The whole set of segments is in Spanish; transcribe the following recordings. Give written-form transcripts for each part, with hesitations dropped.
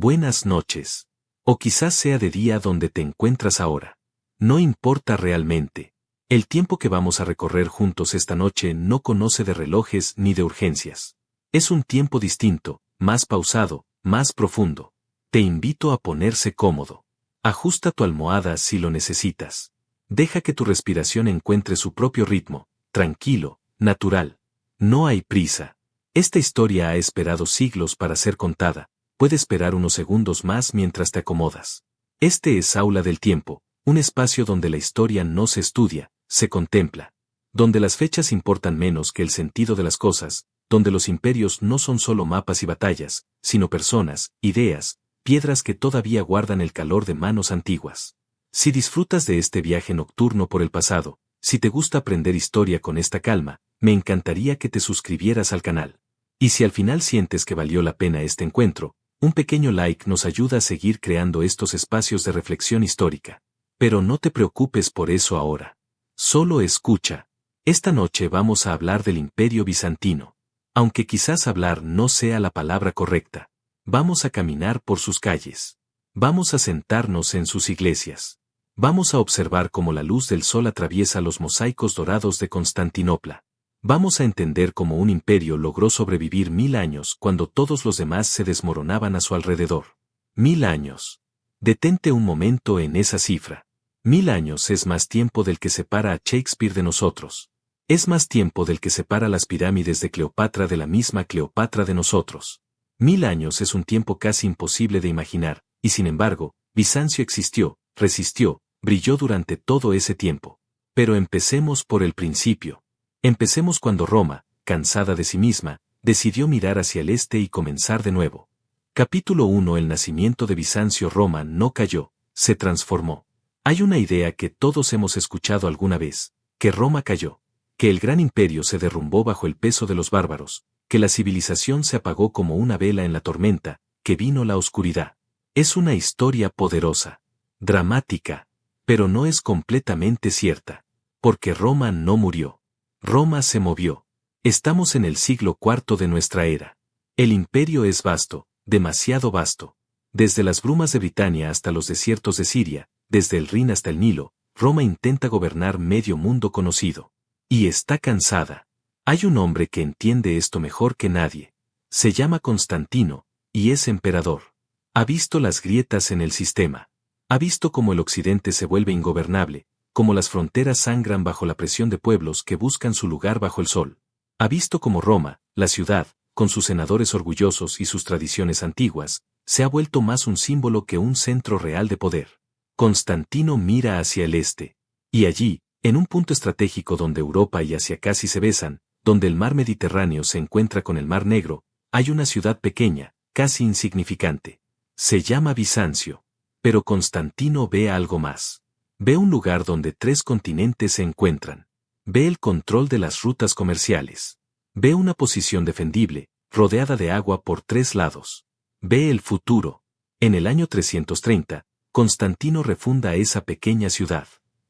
buenas noches. O quizás sea de día donde te encuentras ahora. No importa realmente. El tiempo que vamos a recorrer juntos esta noche no conoce de relojes ni de urgencias. Es un tiempo distinto, más pausado, más profundo. Te invito a ponerse cómodo. Ajusta tu almohada si lo necesitas. Deja que tu respiración encuentre su propio ritmo, tranquilo, natural. No hay prisa. Esta historia ha esperado siglos para ser contada. Puede esperar unos segundos más mientras te acomodas. Este es Aula del Tiempo, un espacio donde la historia no se estudia, se contempla. Donde las fechas importan menos que el sentido de las cosas, donde los imperios no son solo mapas y batallas, sino personas, ideas, piedras que todavía guardan el calor de manos antiguas. Si disfrutas de este viaje nocturno por el pasado, si te gusta aprender historia con esta calma, me encantaría que te suscribieras al canal. Y si al final sientes que valió la pena este encuentro, un pequeño like nos ayuda a seguir creando estos espacios de reflexión histórica. Pero no te preocupes por eso ahora. Solo escucha. Esta noche vamos a hablar del Imperio Bizantino. Aunque quizás hablar no sea la palabra correcta. Vamos a caminar por sus calles. Vamos a sentarnos en sus iglesias. Vamos a observar cómo la luz del sol atraviesa los mosaicos dorados de Constantinopla. Vamos a entender cómo un imperio logró sobrevivir 1000 años cuando todos los demás se desmoronaban a su alrededor. 1000 años. Detente un momento en esa cifra. 1000 años es más tiempo del que separa a Shakespeare de nosotros. Es más tiempo del que separa las pirámides de Cleopatra de la misma Cleopatra de nosotros. 1000 años es un tiempo casi imposible de imaginar, y sin embargo, Bizancio existió, resistió, brilló durante todo ese tiempo. Pero empecemos por el principio. Empecemos cuando Roma, cansada de sí misma, decidió mirar hacia el este y comenzar de nuevo. Capítulo 1. El nacimiento de Bizancio. Roma no cayó, se transformó. Hay una idea que todos hemos escuchado alguna vez, que Roma cayó, que el gran imperio se derrumbó bajo el peso de los bárbaros, que la civilización se apagó como una vela en la tormenta, que vino la oscuridad. Es una historia poderosa, dramática, pero no es completamente cierta, porque Roma no murió. Roma se movió. Estamos en el siglo IV de nuestra era. El imperio es vasto, demasiado vasto. Desde las brumas de Britania hasta los desiertos de Siria, desde el Rin hasta el Nilo, Roma intenta gobernar medio mundo conocido. Y está cansada. Hay un hombre que entiende esto mejor que nadie. Se llama Constantino, y es emperador. Ha visto las grietas en el sistema. Ha visto cómo el occidente se vuelve ingobernable, cómo las fronteras sangran bajo la presión de pueblos que buscan su lugar bajo el sol. Ha visto cómo Roma, la ciudad, con sus senadores orgullosos y sus tradiciones antiguas, se ha vuelto más un símbolo que un centro real de poder. Constantino mira hacia el este. Y allí, en un punto estratégico donde Europa y Asia casi se besan, donde el mar Mediterráneo se encuentra con el mar Negro, hay una ciudad pequeña, casi insignificante. Se llama Bizancio. Pero Constantino ve algo más. Ve un lugar donde 3 continentes se encuentran. Ve el control de las rutas comerciales. Ve una posición defendible, rodeada de agua por 3 lados. Ve el futuro. En el año 330, Constantino refunda esa pequeña ciudad.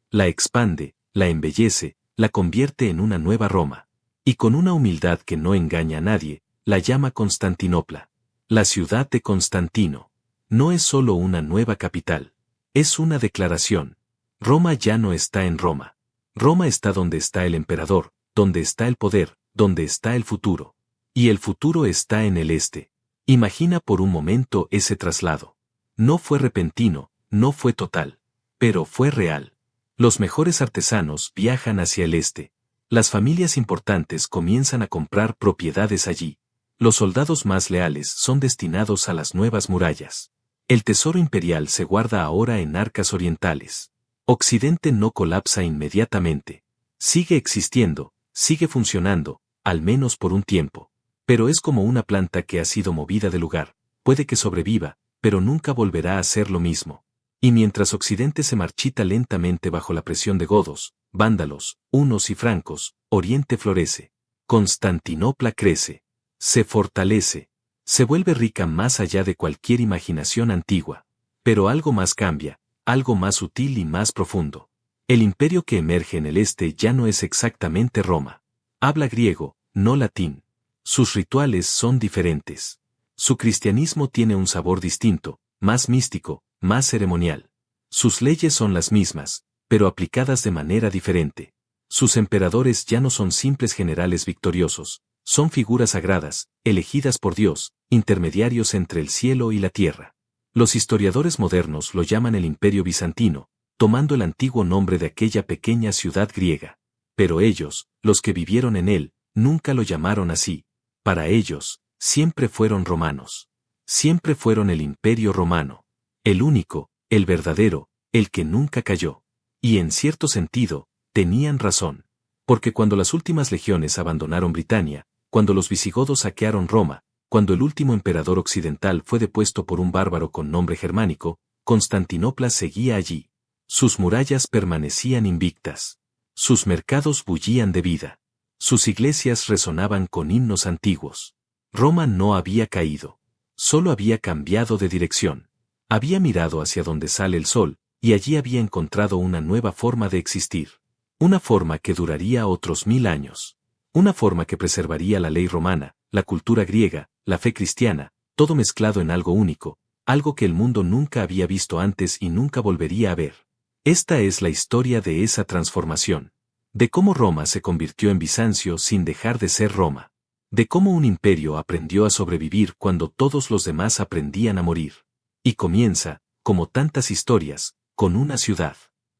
La expande, la embellece, la convierte en una nueva Roma. Y con una humildad que no engaña a nadie, la llama Constantinopla. La ciudad de Constantino. No es solo una nueva capital. Es una declaración. Roma ya no está en Roma. Roma está donde está el emperador, donde está el poder, donde está el futuro. Y el futuro está en el este. Imagina por un momento ese traslado. No fue repentino, no fue total. Pero fue real. Los mejores artesanos viajan hacia el este. Las familias importantes comienzan a comprar propiedades allí. Los soldados más leales son destinados a las nuevas murallas. El tesoro imperial se guarda ahora en arcas orientales. Occidente no colapsa inmediatamente. Sigue existiendo, sigue funcionando, al menos por un tiempo. Pero es como una planta que ha sido movida de lugar, puede que sobreviva, pero nunca volverá a ser lo mismo. Y mientras Occidente se marchita lentamente bajo la presión de godos, vándalos, hunos y francos, Oriente florece. Constantinopla crece. Se fortalece. Se vuelve rica más allá de cualquier imaginación antigua. Pero algo más cambia. Algo más sutil y más profundo. El imperio que emerge en el este ya no es exactamente Roma. Habla griego, no latín. Sus rituales son diferentes. Su cristianismo tiene un sabor distinto, más místico, más ceremonial. Sus leyes son las mismas, pero aplicadas de manera diferente. Sus emperadores ya no son simples generales victoriosos, son figuras sagradas, elegidas por Dios, intermediarios entre el cielo y la tierra. Los historiadores modernos lo llaman el Imperio Bizantino, tomando el antiguo nombre de aquella pequeña ciudad griega. Pero ellos, los que vivieron en él, nunca lo llamaron así. Para ellos, siempre fueron romanos. Siempre fueron el Imperio Romano. El único, el verdadero, el que nunca cayó. Y en cierto sentido, tenían razón. Porque cuando las últimas legiones abandonaron Britania, cuando los visigodos saquearon Roma, cuando el último emperador occidental fue depuesto por un bárbaro con nombre germánico, Constantinopla seguía allí. Sus murallas permanecían invictas. Sus mercados bullían de vida. Sus iglesias resonaban con himnos antiguos. Roma no había caído. Solo había cambiado de dirección. Había mirado hacia donde sale el sol, y allí había encontrado una nueva forma de existir. Una forma que duraría otros 1000 años. Una forma que preservaría la ley romana, la cultura griega, la fe cristiana, todo mezclado en algo único, algo que el mundo nunca había visto antes y nunca volvería a ver. Esta es la historia de esa transformación. De cómo Roma se convirtió en Bizancio sin dejar de ser Roma. De cómo un imperio aprendió a sobrevivir cuando todos los demás aprendían a morir. Y comienza, como tantas historias, con una ciudad.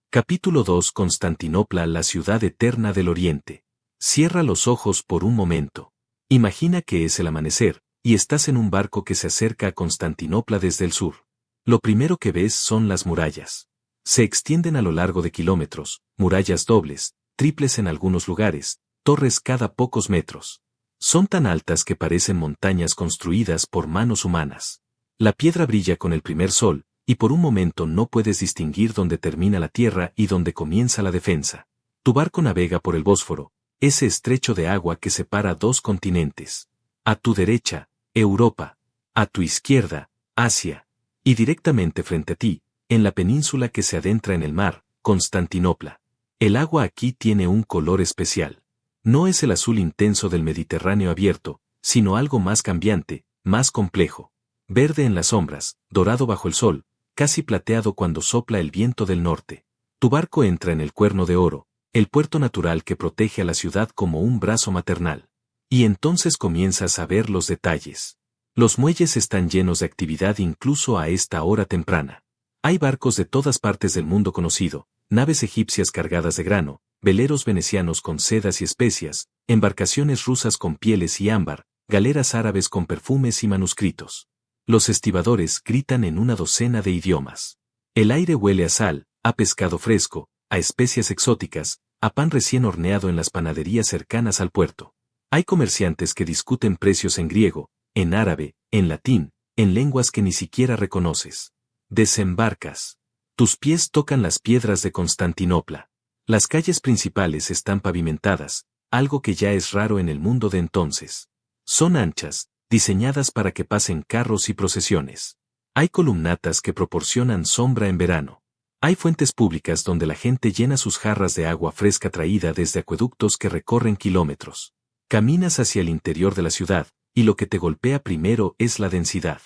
Capítulo 2. Constantinopla, la ciudad eterna del Oriente. Cierra los ojos por un momento. Imagina que es el amanecer, y estás en un barco que se acerca a Constantinopla desde el sur. Lo primero que ves son las murallas. Se extienden a lo largo de kilómetros, murallas dobles, triples en algunos lugares, torres cada pocos metros. Son tan altas que parecen montañas construidas por manos humanas. La piedra brilla con el primer sol, y por un momento no puedes distinguir dónde termina la tierra y dónde comienza la defensa. Tu barco navega por el Bósforo, ese estrecho de agua que separa dos continentes. A tu derecha, Europa. A tu izquierda, Asia. Y directamente frente a ti, en la península que se adentra en el mar, Constantinopla. El agua aquí tiene un color especial. No es el azul intenso del Mediterráneo abierto, sino algo más cambiante, más complejo. Verde en las sombras, dorado bajo el sol, casi plateado cuando sopla el viento del norte. Tu barco entra en el Cuerno de Oro, el puerto natural que protege a la ciudad como un brazo maternal. Y entonces comienzas a ver los detalles. Los muelles están llenos de actividad incluso a esta hora temprana. Hay barcos de todas partes del mundo conocido, naves egipcias cargadas de grano, veleros venecianos con sedas y especias, embarcaciones rusas con pieles y ámbar, galeras árabes con perfumes y manuscritos. Los estibadores gritan en una docena de idiomas. El aire huele a sal, a pescado fresco, a especias exóticas, a pan recién horneado en las panaderías cercanas al puerto. Hay comerciantes que discuten precios en griego, en árabe, en latín, en lenguas que ni siquiera reconoces. Desembarcas. Tus pies tocan las piedras de Constantinopla. Las calles principales están pavimentadas, algo que ya es raro en el mundo de entonces. Son anchas, diseñadas para que pasen carros y procesiones. Hay columnatas que proporcionan sombra en verano. Hay fuentes públicas donde la gente llena sus jarras de agua fresca traída desde acueductos que recorren kilómetros. Caminas hacia el interior de la ciudad, y lo que te golpea primero es la densidad.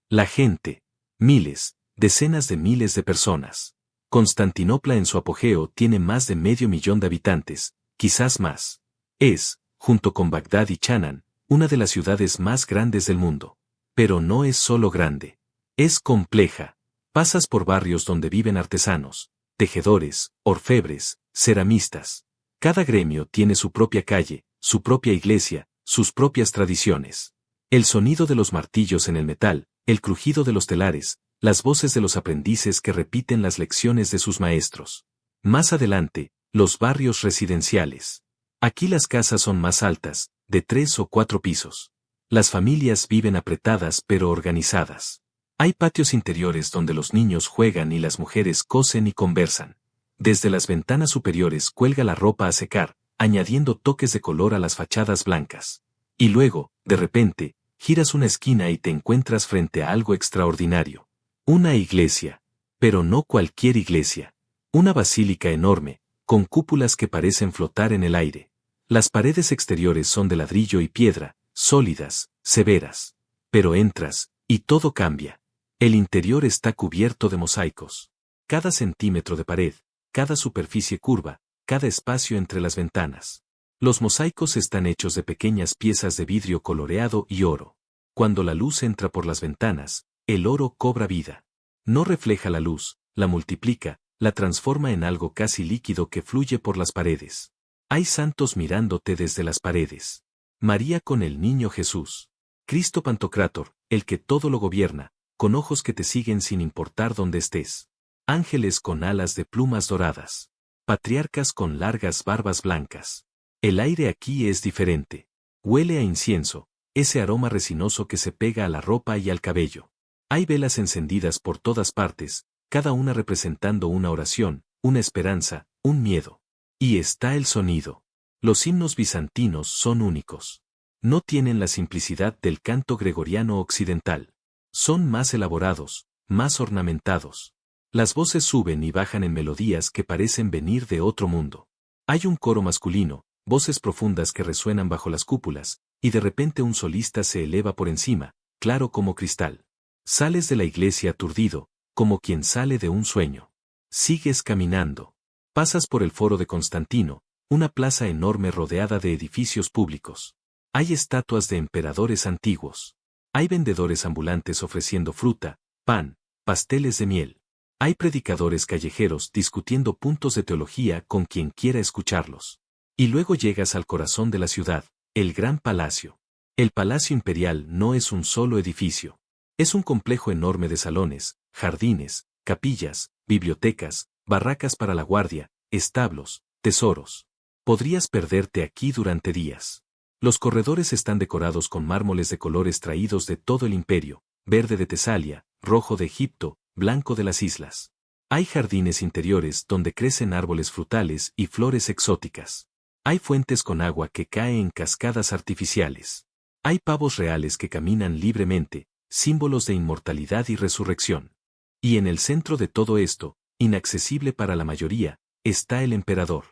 La gente. Miles, decenas de miles de personas. Constantinopla en su apogeo tiene más de 500.000 de habitantes, quizás más. Es, junto con Bagdad y Chanaan, una de las ciudades más grandes del mundo. Pero no es solo grande. Es compleja. Pasas por barrios donde viven artesanos, tejedores, orfebres, ceramistas. Cada gremio tiene su propia calle, su propia iglesia, sus propias tradiciones. El sonido de los martillos en el metal, el crujido de los telares, las voces de los aprendices que repiten las lecciones de sus maestros. Más adelante, los barrios residenciales. Aquí las casas son más altas, de 3 o 4 pisos. Las familias viven apretadas pero organizadas. Hay patios interiores donde los niños juegan y las mujeres cosen y conversan. Desde las ventanas superiores cuelga la ropa a secar, añadiendo toques de color a las fachadas blancas. Y luego, de repente, giras una esquina y te encuentras frente a algo extraordinario. Una iglesia. Pero no cualquier iglesia. Una basílica enorme, con cúpulas que parecen flotar en el aire. Las paredes exteriores son de ladrillo y piedra, sólidas, severas. Pero entras, y todo cambia. El interior está cubierto de mosaicos. Cada centímetro de pared, cada superficie curva, cada espacio entre las ventanas. Los mosaicos están hechos de pequeñas piezas de vidrio coloreado y oro. Cuando la luz entra por las ventanas, el oro cobra vida. No refleja la luz, la multiplica, la transforma en algo casi líquido que fluye por las paredes. Hay santos mirándote desde las paredes. María con el niño Jesús. Cristo Pantocrátor, el que todo lo gobierna, con ojos que te siguen sin importar dónde estés. Ángeles con alas de plumas doradas. Patriarcas con largas barbas blancas. El aire aquí es diferente. Huele a incienso, ese aroma resinoso que se pega a la ropa y al cabello. Hay velas encendidas por todas partes, cada una representando una oración, una esperanza, un miedo. Y está el sonido. Los himnos bizantinos son únicos. No tienen la simplicidad del canto gregoriano occidental. Son más elaborados, más ornamentados. Las voces suben y bajan en melodías que parecen venir de otro mundo. Hay un coro masculino, voces profundas que resuenan bajo las cúpulas, y de repente un solista se eleva por encima, claro como cristal. Sales de la iglesia aturdido, como quien sale de un sueño. Sigues caminando. Pasas por el Foro de Constantino, una plaza enorme rodeada de edificios públicos. Hay estatuas de emperadores antiguos. Hay vendedores ambulantes ofreciendo fruta, pan, pasteles de miel. Hay predicadores callejeros discutiendo puntos de teología con quien quiera escucharlos. Y luego llegas al corazón de la ciudad, el Gran Palacio. El Palacio Imperial no es un solo edificio. Es un complejo enorme de salones, jardines, capillas, bibliotecas, barracas para la guardia, establos, tesoros. Podrías perderte aquí durante días. Los corredores están decorados con mármoles de colores traídos de todo el imperio, verde de Tesalia, rojo de Egipto, blanco de las islas. Hay jardines interiores donde crecen árboles frutales y flores exóticas. Hay fuentes con agua que cae en cascadas artificiales. Hay pavos reales que caminan libremente, símbolos de inmortalidad y resurrección. Y en el centro de todo esto, inaccesible para la mayoría, está el emperador.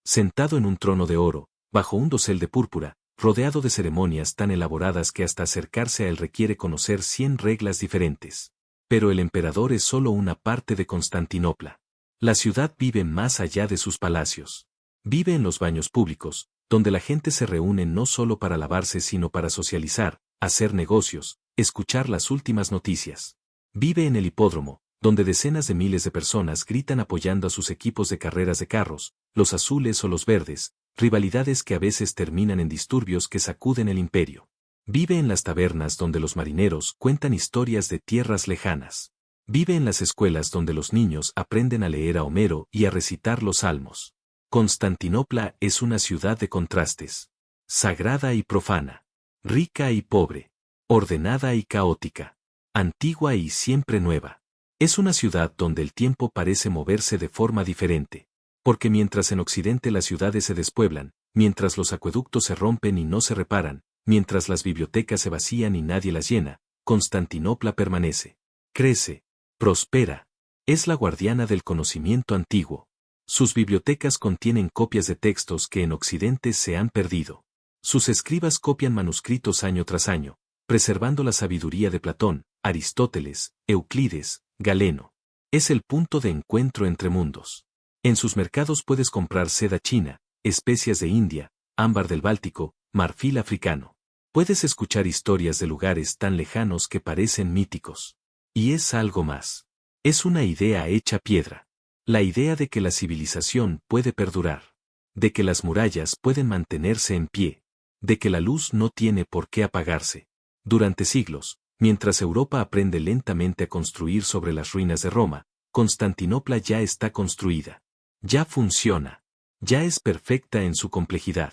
Sentado en un trono de oro, bajo un dosel de púrpura, rodeado de ceremonias tan elaboradas que hasta acercarse a él requiere conocer 100 reglas diferentes. Pero el emperador es solo una parte de Constantinopla. La ciudad vive más allá de sus palacios. Vive en los baños públicos, donde la gente se reúne no solo para lavarse sino para socializar, hacer negocios, escuchar las últimas noticias. Vive en el hipódromo, donde decenas de miles de personas gritan apoyando a sus equipos de carreras de carros, los azules o los verdes, rivalidades que a veces terminan en disturbios que sacuden el imperio. Vive en las tabernas donde los marineros cuentan historias de tierras lejanas. Vive en las escuelas donde los niños aprenden a leer a Homero y a recitar los salmos. Constantinopla es una ciudad de contrastes. Sagrada y profana. Rica y pobre. Ordenada y caótica. Antigua y siempre nueva. Es una ciudad donde el tiempo parece moverse de forma diferente. Porque mientras en Occidente las ciudades se despueblan, mientras los acueductos se rompen y no se reparan, mientras las bibliotecas se vacían y nadie las llena, Constantinopla permanece. Crece. Prospera. Es la guardiana del conocimiento antiguo. Sus bibliotecas contienen copias de textos que en Occidente se han perdido. Sus escribas copian manuscritos año tras año, preservando la sabiduría de Platón, Aristóteles, Euclides, Galeno. Es el punto de encuentro entre mundos. En sus mercados puedes comprar seda china, especias de India, ámbar del Báltico, marfil africano. Puedes escuchar historias de lugares tan lejanos que parecen míticos. Y es algo más. Es una idea hecha piedra. La idea de que la civilización puede perdurar. De que las murallas pueden mantenerse en pie. De que la luz no tiene por qué apagarse. Durante siglos, mientras Europa aprende lentamente a construir sobre las ruinas de Roma, Constantinopla ya está construida. Ya funciona. Ya es perfecta en su complejidad.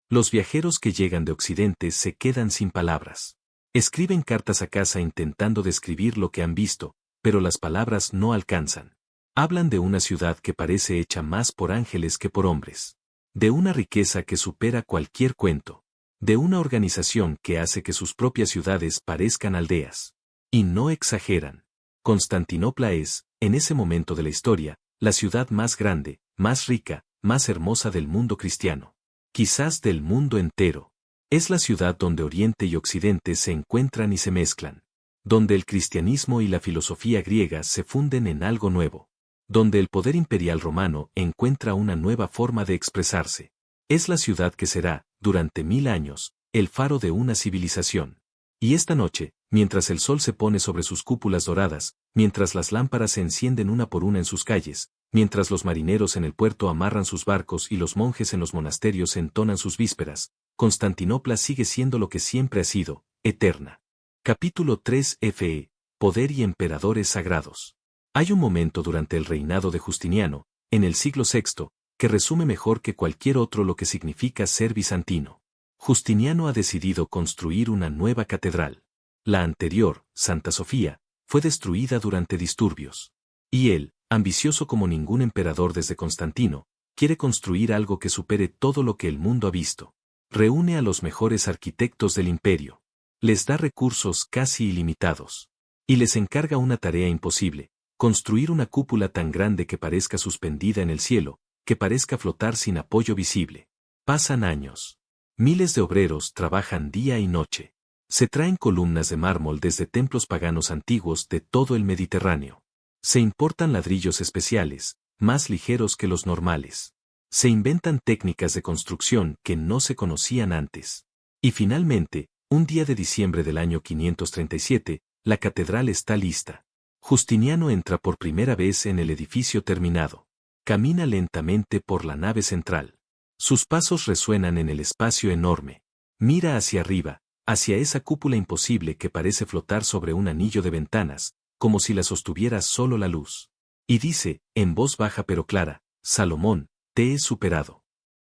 Los viajeros que llegan de Occidente se quedan sin palabras. Escriben cartas a casa intentando describir lo que han visto, pero las palabras no alcanzan. Hablan de una ciudad que parece hecha más por ángeles que por hombres. De una riqueza que supera cualquier cuento. De una organización que hace que sus propias ciudades parezcan aldeas. Y no exageran. Constantinopla es, en ese momento de la historia, la ciudad más grande, más rica, más hermosa del mundo cristiano. Quizás del mundo entero. Es la ciudad donde Oriente y Occidente se encuentran y se mezclan. Donde el cristianismo y la filosofía griega se funden en algo nuevo. Donde el poder imperial romano encuentra una nueva forma de expresarse. Es la ciudad que será, durante 1000 años, el faro de una civilización. Y esta noche, mientras el sol se pone sobre sus cúpulas doradas, mientras las lámparas se encienden una por una en sus calles, mientras los marineros en el puerto amarran sus barcos y los monjes en los monasterios entonan sus vísperas, Constantinopla sigue siendo lo que siempre ha sido, eterna. Capítulo 3 Fe. Poder y emperadores sagrados. Hay un momento durante el reinado de Justiniano, en el siglo VI, que resume mejor que cualquier otro lo que significa ser bizantino. Justiniano ha decidido construir una nueva catedral. La anterior, Santa Sofía, fue destruida durante disturbios. Y él, ambicioso como ningún emperador desde Constantino, quiere construir algo que supere todo lo que el mundo ha visto. Reúne a los mejores arquitectos del imperio. Les da recursos casi ilimitados. Y les encarga una tarea imposible, construir una cúpula tan grande que parezca suspendida en el cielo, que parezca flotar sin apoyo visible. Pasan años. Miles de obreros trabajan día y noche. Se traen columnas de mármol desde templos paganos antiguos de todo el Mediterráneo. Se importan ladrillos especiales, más ligeros que los normales. Se inventan técnicas de construcción que no se conocían antes. Y finalmente, un día de diciembre del año 537, la catedral está lista. Justiniano entra por primera vez en el edificio terminado. Camina lentamente por la nave central. Sus pasos resuenan en el espacio enorme. Mira hacia arriba, hacia esa cúpula imposible que parece flotar sobre un anillo de ventanas, como si la sostuviera solo la luz. Y dice, en voz baja pero clara, Salomón, te he superado.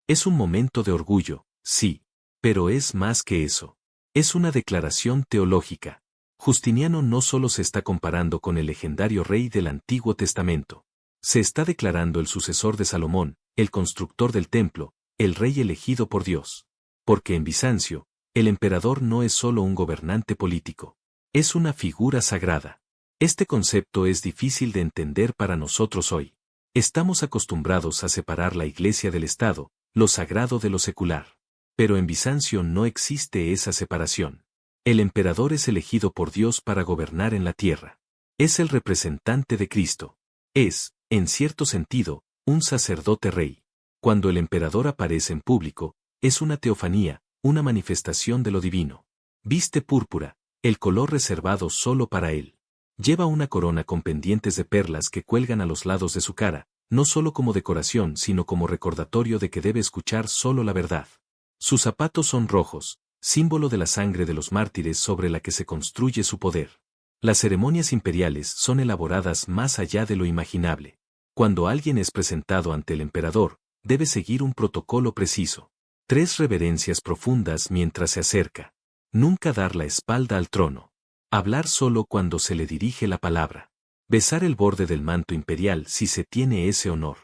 Es un momento de orgullo, sí, pero es más que eso. Es una declaración teológica. Justiniano no solo se está comparando con el legendario rey del Antiguo Testamento. Se está declarando el sucesor de Salomón, el constructor del templo, el rey elegido por Dios. Porque en Bizancio, el emperador no es solo un gobernante político. Es una figura sagrada. Este concepto es difícil de entender para nosotros hoy. Estamos acostumbrados a separar la Iglesia del Estado, lo sagrado de lo secular. Pero en Bizancio no existe esa separación. El emperador es elegido por Dios para gobernar en la tierra. Es el representante de Cristo. Es, en cierto sentido, un sacerdote rey. Cuando el emperador aparece en público, es una teofanía, una manifestación de lo divino. Viste púrpura, el color reservado solo para él. Lleva una corona con pendientes de perlas que cuelgan a los lados de su cara, no solo como decoración sino como recordatorio de que debe escuchar solo la verdad. Sus zapatos son rojos, símbolo de la sangre de los mártires sobre la que se construye su poder. Las ceremonias imperiales son elaboradas más allá de lo imaginable. Cuando alguien es presentado ante el emperador, debe seguir un protocolo preciso. 3 reverencias profundas mientras se acerca. Nunca dar la espalda al trono. Hablar solo cuando se le dirige la palabra. Besar el borde del manto imperial si se tiene ese honor.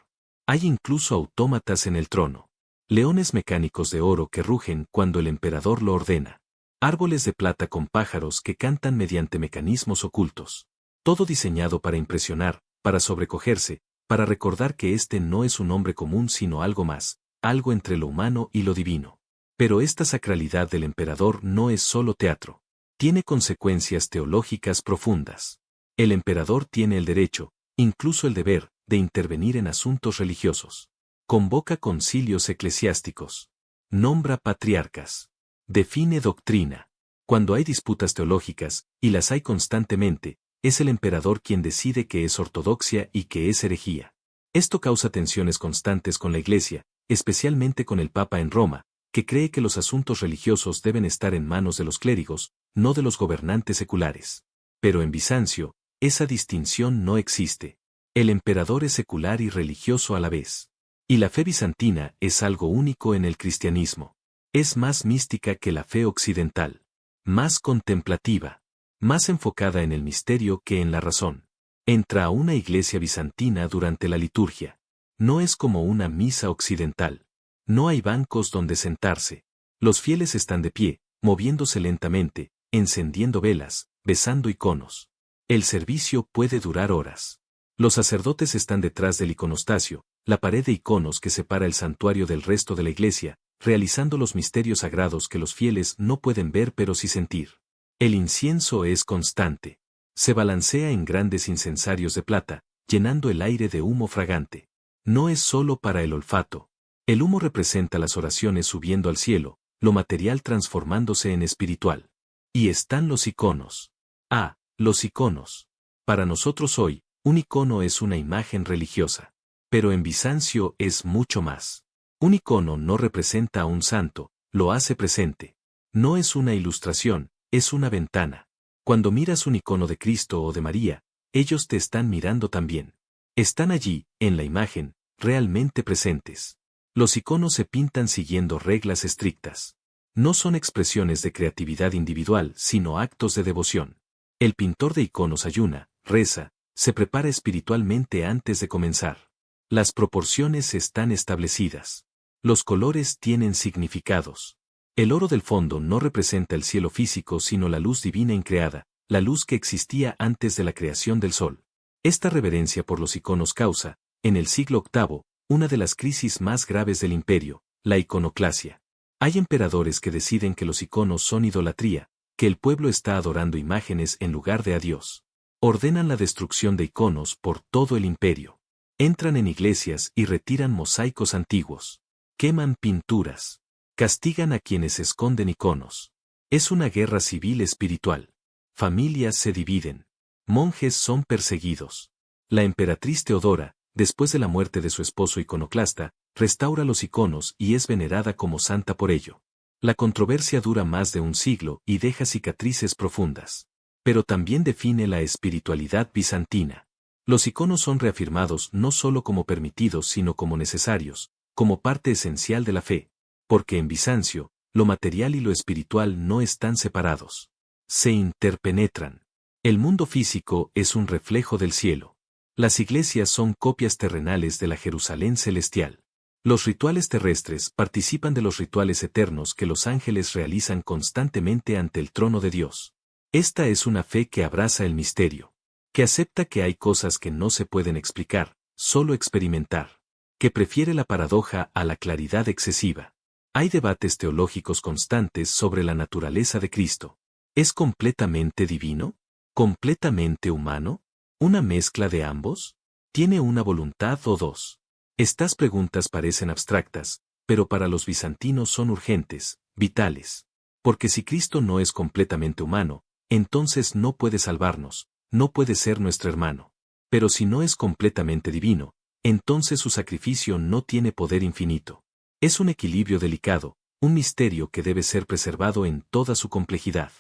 Hay incluso autómatas en el trono. Leones mecánicos de oro que rugen cuando el emperador lo ordena. Árboles de plata con pájaros que cantan mediante mecanismos ocultos. Todo diseñado para impresionar, para sobrecogerse, para recordar que este no es un hombre común sino algo más, algo entre lo humano y lo divino. Pero esta sacralidad del emperador no es solo teatro. Tiene consecuencias teológicas profundas. El emperador tiene el derecho, incluso el deber, de intervenir en asuntos religiosos. Convoca concilios eclesiásticos. Nombra patriarcas. Define doctrina. Cuando hay disputas teológicas, y las hay constantemente, es el emperador quien decide qué es ortodoxia y qué es herejía. Esto causa tensiones constantes con la Iglesia, especialmente con el Papa en Roma, que cree que los asuntos religiosos deben estar en manos de los clérigos, no de los gobernantes seculares. Pero en Bizancio, esa distinción no existe. El emperador es secular y religioso a la vez. Y la fe bizantina es algo único en el cristianismo. Es más mística que la fe occidental. Más contemplativa. Más enfocada en el misterio que en la razón. Entra a una iglesia bizantina durante la liturgia. No es como una misa occidental. No hay bancos donde sentarse. Los fieles están de pie, moviéndose lentamente, encendiendo velas, besando iconos. El servicio puede durar horas. Los sacerdotes están detrás del iconostasio, la pared de iconos que separa el santuario del resto de la iglesia, realizando los misterios sagrados que los fieles no pueden ver pero sí sentir. El incienso es constante. Se balancea en grandes incensarios de plata, llenando el aire de humo fragante. No es solo para el olfato. El humo representa las oraciones subiendo al cielo, lo material transformándose en espiritual. Y están los iconos. Ah, los iconos. Para nosotros hoy, un icono es una imagen religiosa. Pero en Bizancio es mucho más. Un icono no representa a un santo, lo hace presente. No es una ilustración, es una ventana. Cuando miras un icono de Cristo o de María, ellos te están mirando también. Están allí, en la imagen, realmente presentes. Los iconos se pintan siguiendo reglas estrictas. No son expresiones de creatividad individual, sino actos de devoción. El pintor de iconos ayuna, reza, se prepara espiritualmente antes de comenzar. Las proporciones están establecidas. Los colores tienen significados. El oro del fondo no representa el cielo físico sino la luz divina increada, la luz que existía antes de la creación del sol. Esta reverencia por los iconos causa, en el siglo VIII, una de las crisis más graves del imperio, la iconoclasia. Hay emperadores que deciden que los iconos son idolatría, que el pueblo está adorando imágenes en lugar de a Dios. Ordenan la destrucción de iconos por todo el imperio. Entran en iglesias y retiran mosaicos antiguos. Queman pinturas. Castigan a quienes esconden iconos. Es una guerra civil espiritual. Familias se dividen. Monjes son perseguidos. La emperatriz Teodora, después de la muerte de su esposo iconoclasta, restaura los iconos y es venerada como santa por ello. La controversia dura más de un siglo y deja cicatrices profundas. Pero también define la espiritualidad bizantina. Los iconos son reafirmados no solo como permitidos sino como necesarios, como parte esencial de la fe, porque en Bizancio, lo material y lo espiritual no están separados. Se interpenetran. El mundo físico es un reflejo del cielo. Las iglesias son copias terrenales de la Jerusalén celestial. Los rituales terrestres participan de los rituales eternos que los ángeles realizan constantemente ante el trono de Dios. Esta es una fe que abraza el misterio, que acepta que hay cosas que no se pueden explicar, solo experimentar, que prefiere la paradoja a la claridad excesiva. Hay debates teológicos constantes sobre la naturaleza de Cristo. ¿Es completamente divino? ¿Completamente humano? ¿Una mezcla de ambos? ¿Tiene una voluntad o dos? Estas preguntas parecen abstractas, pero para los bizantinos son urgentes, vitales. Porque si Cristo no es completamente humano, entonces no puede salvarnos, no puede ser nuestro hermano. Pero si no es completamente divino, entonces su sacrificio no tiene poder infinito. Es un equilibrio delicado, un misterio que debe ser preservado en toda su complejidad.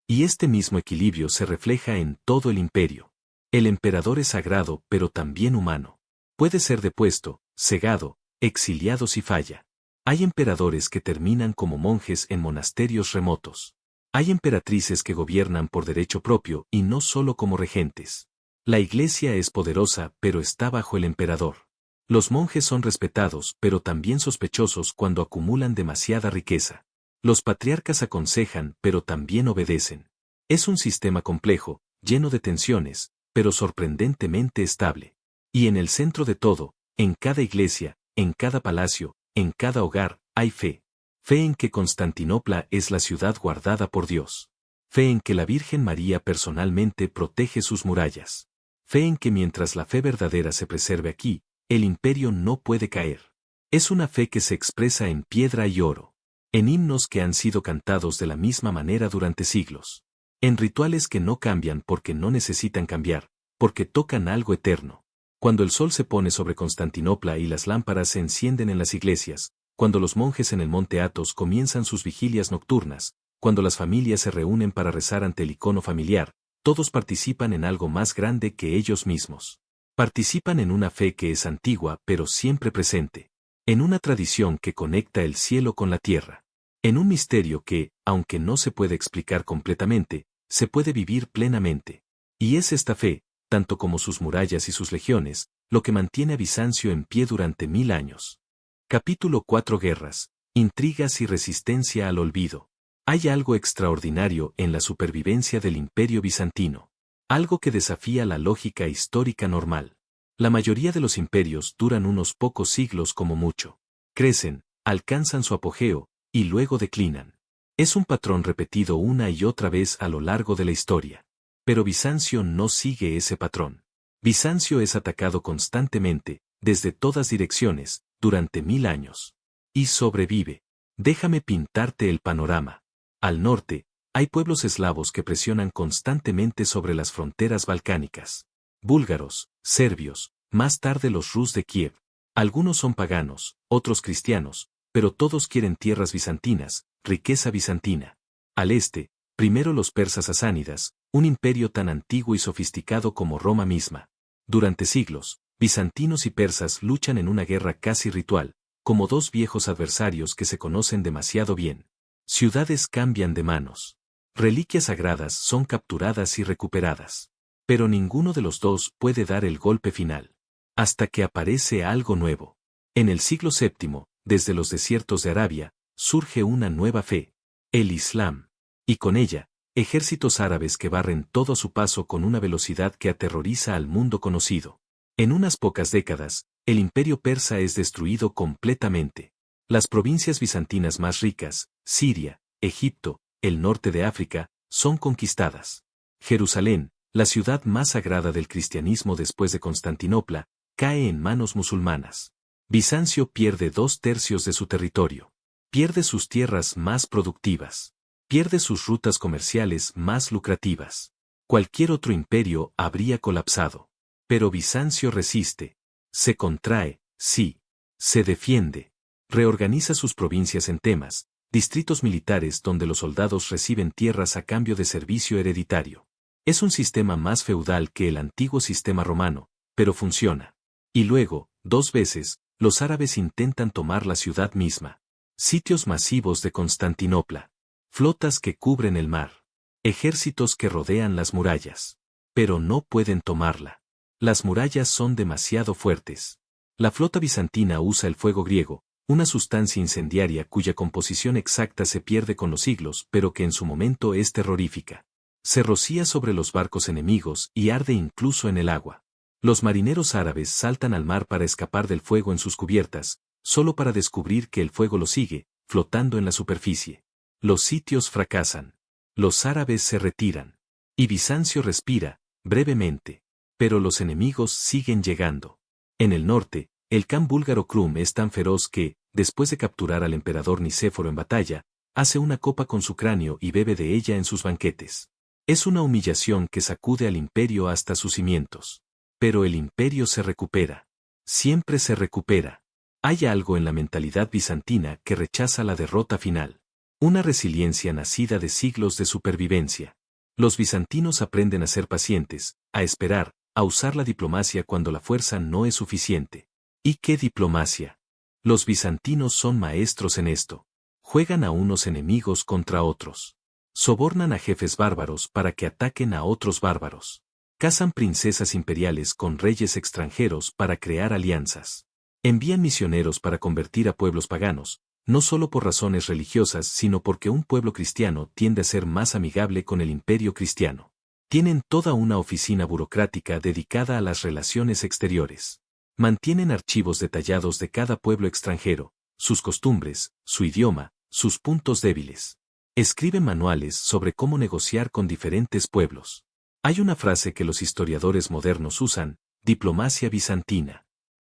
Y este mismo equilibrio se refleja en todo el imperio. El emperador es sagrado pero también humano. Puede ser depuesto, cegado, exiliado si falla. Hay emperadores que terminan como monjes en monasterios remotos. Hay emperatrices que gobiernan por derecho propio y no solo como regentes. La iglesia es poderosa pero está bajo el emperador. Los monjes son respetados pero también sospechosos cuando acumulan demasiada riqueza. Los patriarcas aconsejan pero también obedecen. Es un sistema complejo, lleno de tensiones, pero sorprendentemente estable. Y en el centro de todo, en cada iglesia, en cada palacio, en cada hogar, hay fe. Fe en que Constantinopla es la ciudad guardada por Dios. Fe en que la Virgen María personalmente protege sus murallas. Fe en que mientras la fe verdadera se preserve aquí, el imperio no puede caer. Es una fe que se expresa en piedra y oro. En himnos que han sido cantados de la misma manera durante siglos. En rituales que no cambian porque no necesitan cambiar, porque tocan algo eterno. Cuando el sol se pone sobre Constantinopla y las lámparas se encienden en las iglesias, cuando los monjes en el monte Athos comienzan sus vigilias nocturnas, cuando las familias se reúnen para rezar ante el icono familiar, todos participan en algo más grande que ellos mismos. Participan en una fe que es antigua pero siempre presente. En una tradición que conecta el cielo con la tierra. En un misterio que, aunque no se puede explicar completamente, se puede vivir plenamente. Y es esta fe, tanto como sus murallas y sus legiones, lo que mantiene a Bizancio en pie durante 1000 años. Capítulo 4 Guerras, intrigas y resistencia al olvido. Hay algo extraordinario en la supervivencia del imperio bizantino. Algo que desafía la lógica histórica normal. La mayoría de los imperios duran unos pocos siglos como mucho. Crecen, alcanzan su apogeo, y luego declinan. Es un patrón repetido una y otra vez a lo largo de la historia. Pero Bizancio no sigue ese patrón. Bizancio es atacado constantemente, desde todas direcciones, durante 1000 años. Y sobrevive. Déjame pintarte el panorama. Al norte, hay pueblos eslavos que presionan constantemente sobre las fronteras balcánicas. Búlgaros, serbios, más tarde los rus de Kiev. Algunos son paganos, otros cristianos, pero todos quieren tierras bizantinas, riqueza bizantina. Al este, primero los persas sasánidas, un imperio tan antiguo y sofisticado como Roma misma. Durante siglos, bizantinos y persas luchan en una guerra casi ritual, como dos viejos adversarios que se conocen demasiado bien. Ciudades cambian de manos. Reliquias sagradas son capturadas y recuperadas. Pero ninguno de los dos puede dar el golpe final. Hasta que aparece algo nuevo. En el siglo VII, desde los desiertos de Arabia, surge una nueva fe, el Islam. Y con ella, ejércitos árabes que barren todo a su paso con una velocidad que aterroriza al mundo conocido. En unas pocas décadas, el imperio persa es destruido completamente. Las provincias bizantinas más ricas, Siria, Egipto, el norte de África, son conquistadas. Jerusalén, la ciudad más sagrada del cristianismo después de Constantinopla, cae en manos musulmanas. Bizancio pierde 2/3 de su territorio. Pierde sus tierras más productivas. Pierde sus rutas comerciales más lucrativas. Cualquier otro imperio habría colapsado. Pero Bizancio resiste. Se contrae, sí. Se defiende. Reorganiza sus provincias en temas, distritos militares donde los soldados reciben tierras a cambio de servicio hereditario. Es un sistema más feudal que el antiguo sistema romano, pero funciona. Y luego, 2 veces, los árabes intentan tomar la ciudad misma. Sitios masivos de Constantinopla. Flotas que cubren el mar. Ejércitos que rodean las murallas. Pero no pueden tomarla. Las murallas son demasiado fuertes. La flota bizantina usa el fuego griego, una sustancia incendiaria cuya composición exacta se pierde con los siglos pero que en su momento es terrorífica. Se rocía sobre los barcos enemigos y arde incluso en el agua. Los marineros árabes saltan al mar para escapar del fuego en sus cubiertas, solo para descubrir que el fuego los sigue, flotando en la superficie. Los sitios fracasan. Los árabes se retiran. Y Bizancio respira, brevemente. Pero los enemigos siguen llegando. En el norte, el Khan búlgaro Krum es tan feroz que, después de capturar al emperador Nicéforo en batalla, hace una copa con su cráneo y bebe de ella en sus banquetes. Es una humillación que sacude al imperio hasta sus cimientos. Pero el imperio se recupera. Siempre se recupera. Hay algo en la mentalidad bizantina que rechaza la derrota final. Una resiliencia nacida de siglos de supervivencia. Los bizantinos aprenden a ser pacientes, a esperar, a usar la diplomacia cuando la fuerza no es suficiente. ¿Y qué diplomacia? Los bizantinos son maestros en esto. Juegan a unos enemigos contra otros. Sobornan a jefes bárbaros para que ataquen a otros bárbaros. Casan princesas imperiales con reyes extranjeros para crear alianzas. Envían misioneros para convertir a pueblos paganos, no solo por razones religiosas sino porque un pueblo cristiano tiende a ser más amigable con el imperio cristiano. Tienen toda una oficina burocrática dedicada a las relaciones exteriores. Mantienen archivos detallados de cada pueblo extranjero, sus costumbres, su idioma, sus puntos débiles. Escriben manuales sobre cómo negociar con diferentes pueblos. Hay una frase que los historiadores modernos usan, diplomacia bizantina.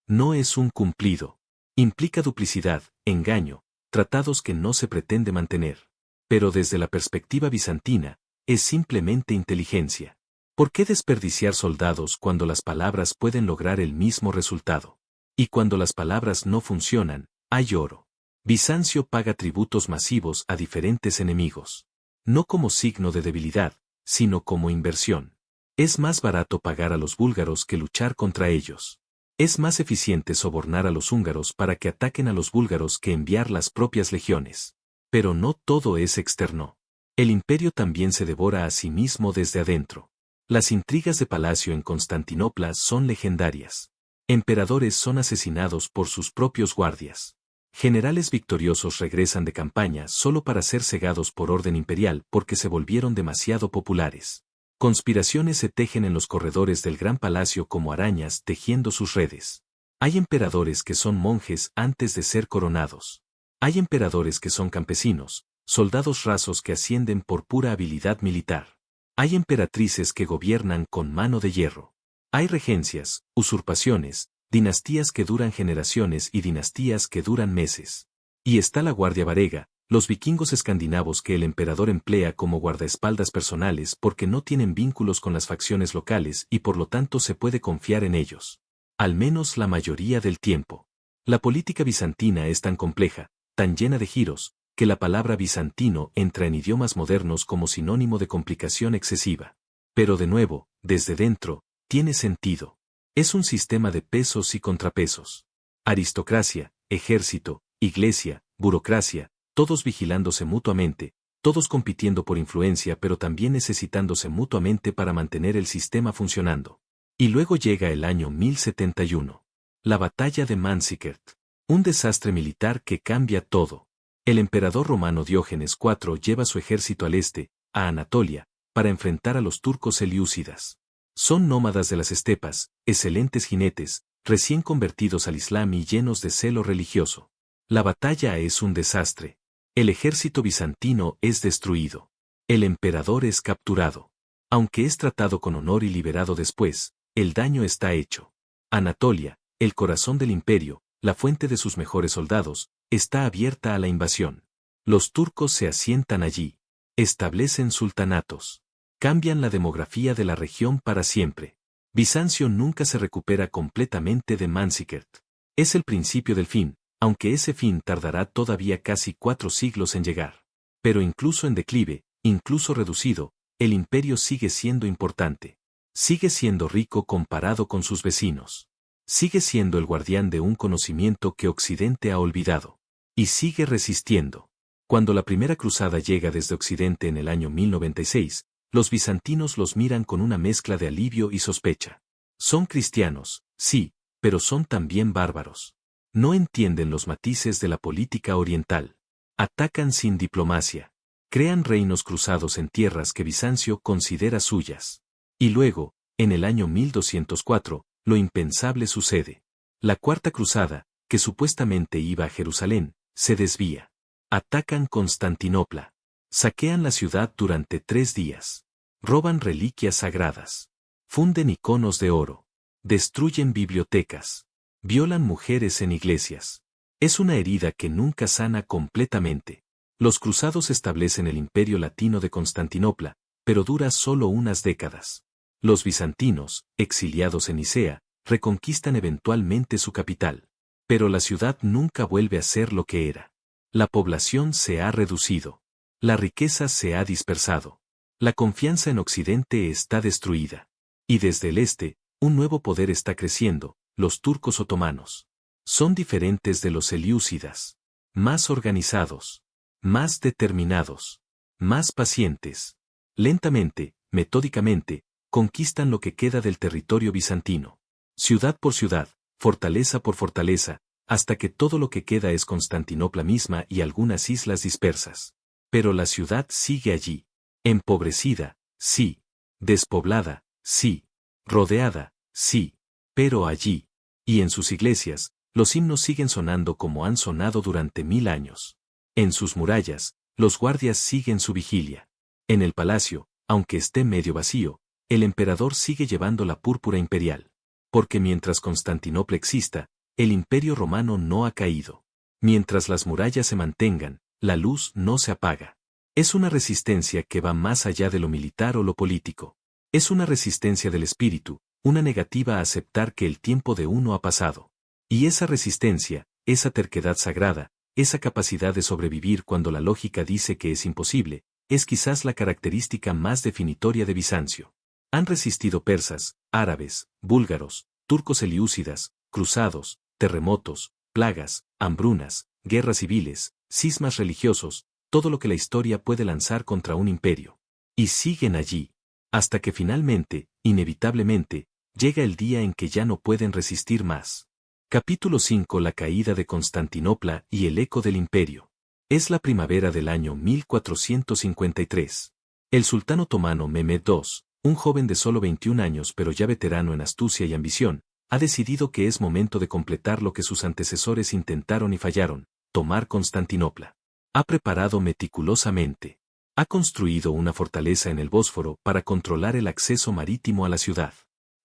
No es un cumplido. Implica duplicidad, engaño, tratados que no se pretende mantener. Pero desde la perspectiva bizantina, es simplemente inteligencia. ¿Por qué desperdiciar soldados cuando las palabras pueden lograr el mismo resultado? Y cuando las palabras no funcionan, hay oro. Bizancio paga tributos masivos a diferentes enemigos. No como signo de debilidad, sino como inversión. Es más barato pagar a los búlgaros que luchar contra ellos. Es más eficiente sobornar a los húngaros para que ataquen a los búlgaros que enviar las propias legiones. Pero no todo es externo. El imperio también se devora a sí mismo desde adentro. Las intrigas de palacio en Constantinopla son legendarias. Emperadores son asesinados por sus propios guardias. Generales victoriosos regresan de campaña solo para ser cegados por orden imperial porque se volvieron demasiado populares. Conspiraciones se tejen en los corredores del gran palacio como arañas tejiendo sus redes. Hay emperadores que son monjes antes de ser coronados. Hay emperadores que son campesinos, soldados rasos que ascienden por pura habilidad militar. Hay emperatrices que gobiernan con mano de hierro. Hay regencias, usurpaciones, dinastías que duran generaciones y dinastías que duran meses. Y está la guardia varega, los vikingos escandinavos que el emperador emplea como guardaespaldas personales porque no tienen vínculos con las facciones locales y por lo tanto se puede confiar en ellos. Al menos la mayoría del tiempo. La política bizantina es tan compleja, tan llena de giros, que la palabra bizantino entra en idiomas modernos como sinónimo de complicación excesiva. Pero de nuevo, desde dentro, tiene sentido. Es un sistema de pesos y contrapesos. Aristocracia, ejército, iglesia, burocracia, todos vigilándose mutuamente, todos compitiendo por influencia pero también necesitándose mutuamente para mantener el sistema funcionando. Y luego llega el año 1071. La batalla de Manzikert. Un desastre militar que cambia todo. El emperador romano Diógenes IV lleva su ejército al este, a Anatolia, para enfrentar a los turcos selyúcidas. Son nómadas de las estepas, excelentes jinetes, recién convertidos al Islam y llenos de celo religioso. La batalla es un desastre. El ejército bizantino es destruido. El emperador es capturado. Aunque es tratado con honor y liberado después, el daño está hecho. Anatolia, el corazón del imperio, la fuente de sus mejores soldados, está abierta a la invasión. Los turcos se asientan allí. Establecen sultanatos. Cambian la demografía de la región para siempre. Bizancio nunca se recupera completamente de Manzikert. Es el principio del fin, aunque ese fin tardará todavía casi 4 siglos en llegar. Pero incluso en declive, incluso reducido, el imperio sigue siendo importante. Sigue siendo rico comparado con sus vecinos. Sigue siendo el guardián de un conocimiento que Occidente ha olvidado. Y sigue resistiendo. Cuando la primera cruzada llega desde Occidente en el año 1096, los bizantinos los miran con una mezcla de alivio y sospecha. Son cristianos, sí, pero son también bárbaros. No entienden los matices de la política oriental. Atacan sin diplomacia. Crean reinos cruzados en tierras que Bizancio considera suyas. Y luego, en el año 1204, lo impensable sucede. La Cuarta Cruzada, que supuestamente iba a Jerusalén, se desvía. Atacan Constantinopla. Saquean la ciudad durante 3 días. Roban reliquias sagradas. Funden iconos de oro. Destruyen bibliotecas. Violan mujeres en iglesias. Es una herida que nunca sana completamente. Los cruzados establecen el imperio latino de Constantinopla, pero dura solo unas décadas. Los bizantinos, exiliados en Nicea, reconquistan eventualmente su capital. Pero la ciudad nunca vuelve a ser lo que era. La población se ha reducido. La riqueza se ha dispersado. La confianza en Occidente está destruida. Y desde el este, un nuevo poder está creciendo, los turcos otomanos. Son diferentes de los selyúcidas. Más organizados. Más determinados. Más pacientes. Lentamente, metódicamente, conquistan lo que queda del territorio bizantino. Ciudad por ciudad, fortaleza por fortaleza, hasta que todo lo que queda es Constantinopla misma y algunas islas dispersas. Pero la ciudad sigue allí. Empobrecida, sí. Despoblada, sí. Rodeada, sí. Pero allí. Y en sus iglesias, los himnos siguen sonando como han sonado durante 1000 años. En sus murallas, los guardias siguen su vigilia. En el palacio, aunque esté medio vacío, el emperador sigue llevando la púrpura imperial. Porque mientras Constantinopla exista, el imperio romano no ha caído. Mientras las murallas se mantengan, la luz no se apaga. Es una resistencia que va más allá de lo militar o lo político. Es una resistencia del espíritu, una negativa a aceptar que el tiempo de uno ha pasado. Y esa resistencia, esa terquedad sagrada, esa capacidad de sobrevivir cuando la lógica dice que es imposible, es quizás la característica más definitoria de Bizancio. Han resistido persas, árabes, búlgaros, turcos selyúcidas, cruzados, terremotos, plagas, hambrunas, guerras civiles, cismas religiosos, todo lo que la historia puede lanzar contra un imperio. Y siguen allí. Hasta que finalmente, inevitablemente, llega el día en que ya no pueden resistir más. Capítulo 5. La caída de Constantinopla y el eco del imperio. Es la primavera del año 1453. El sultán otomano Mehmed II, un joven de solo 21 años pero ya veterano en astucia y ambición, ha decidido que es momento de completar lo que sus antecesores intentaron y fallaron, tomar Constantinopla. Ha preparado meticulosamente. Ha construido una fortaleza en el Bósforo para controlar el acceso marítimo a la ciudad.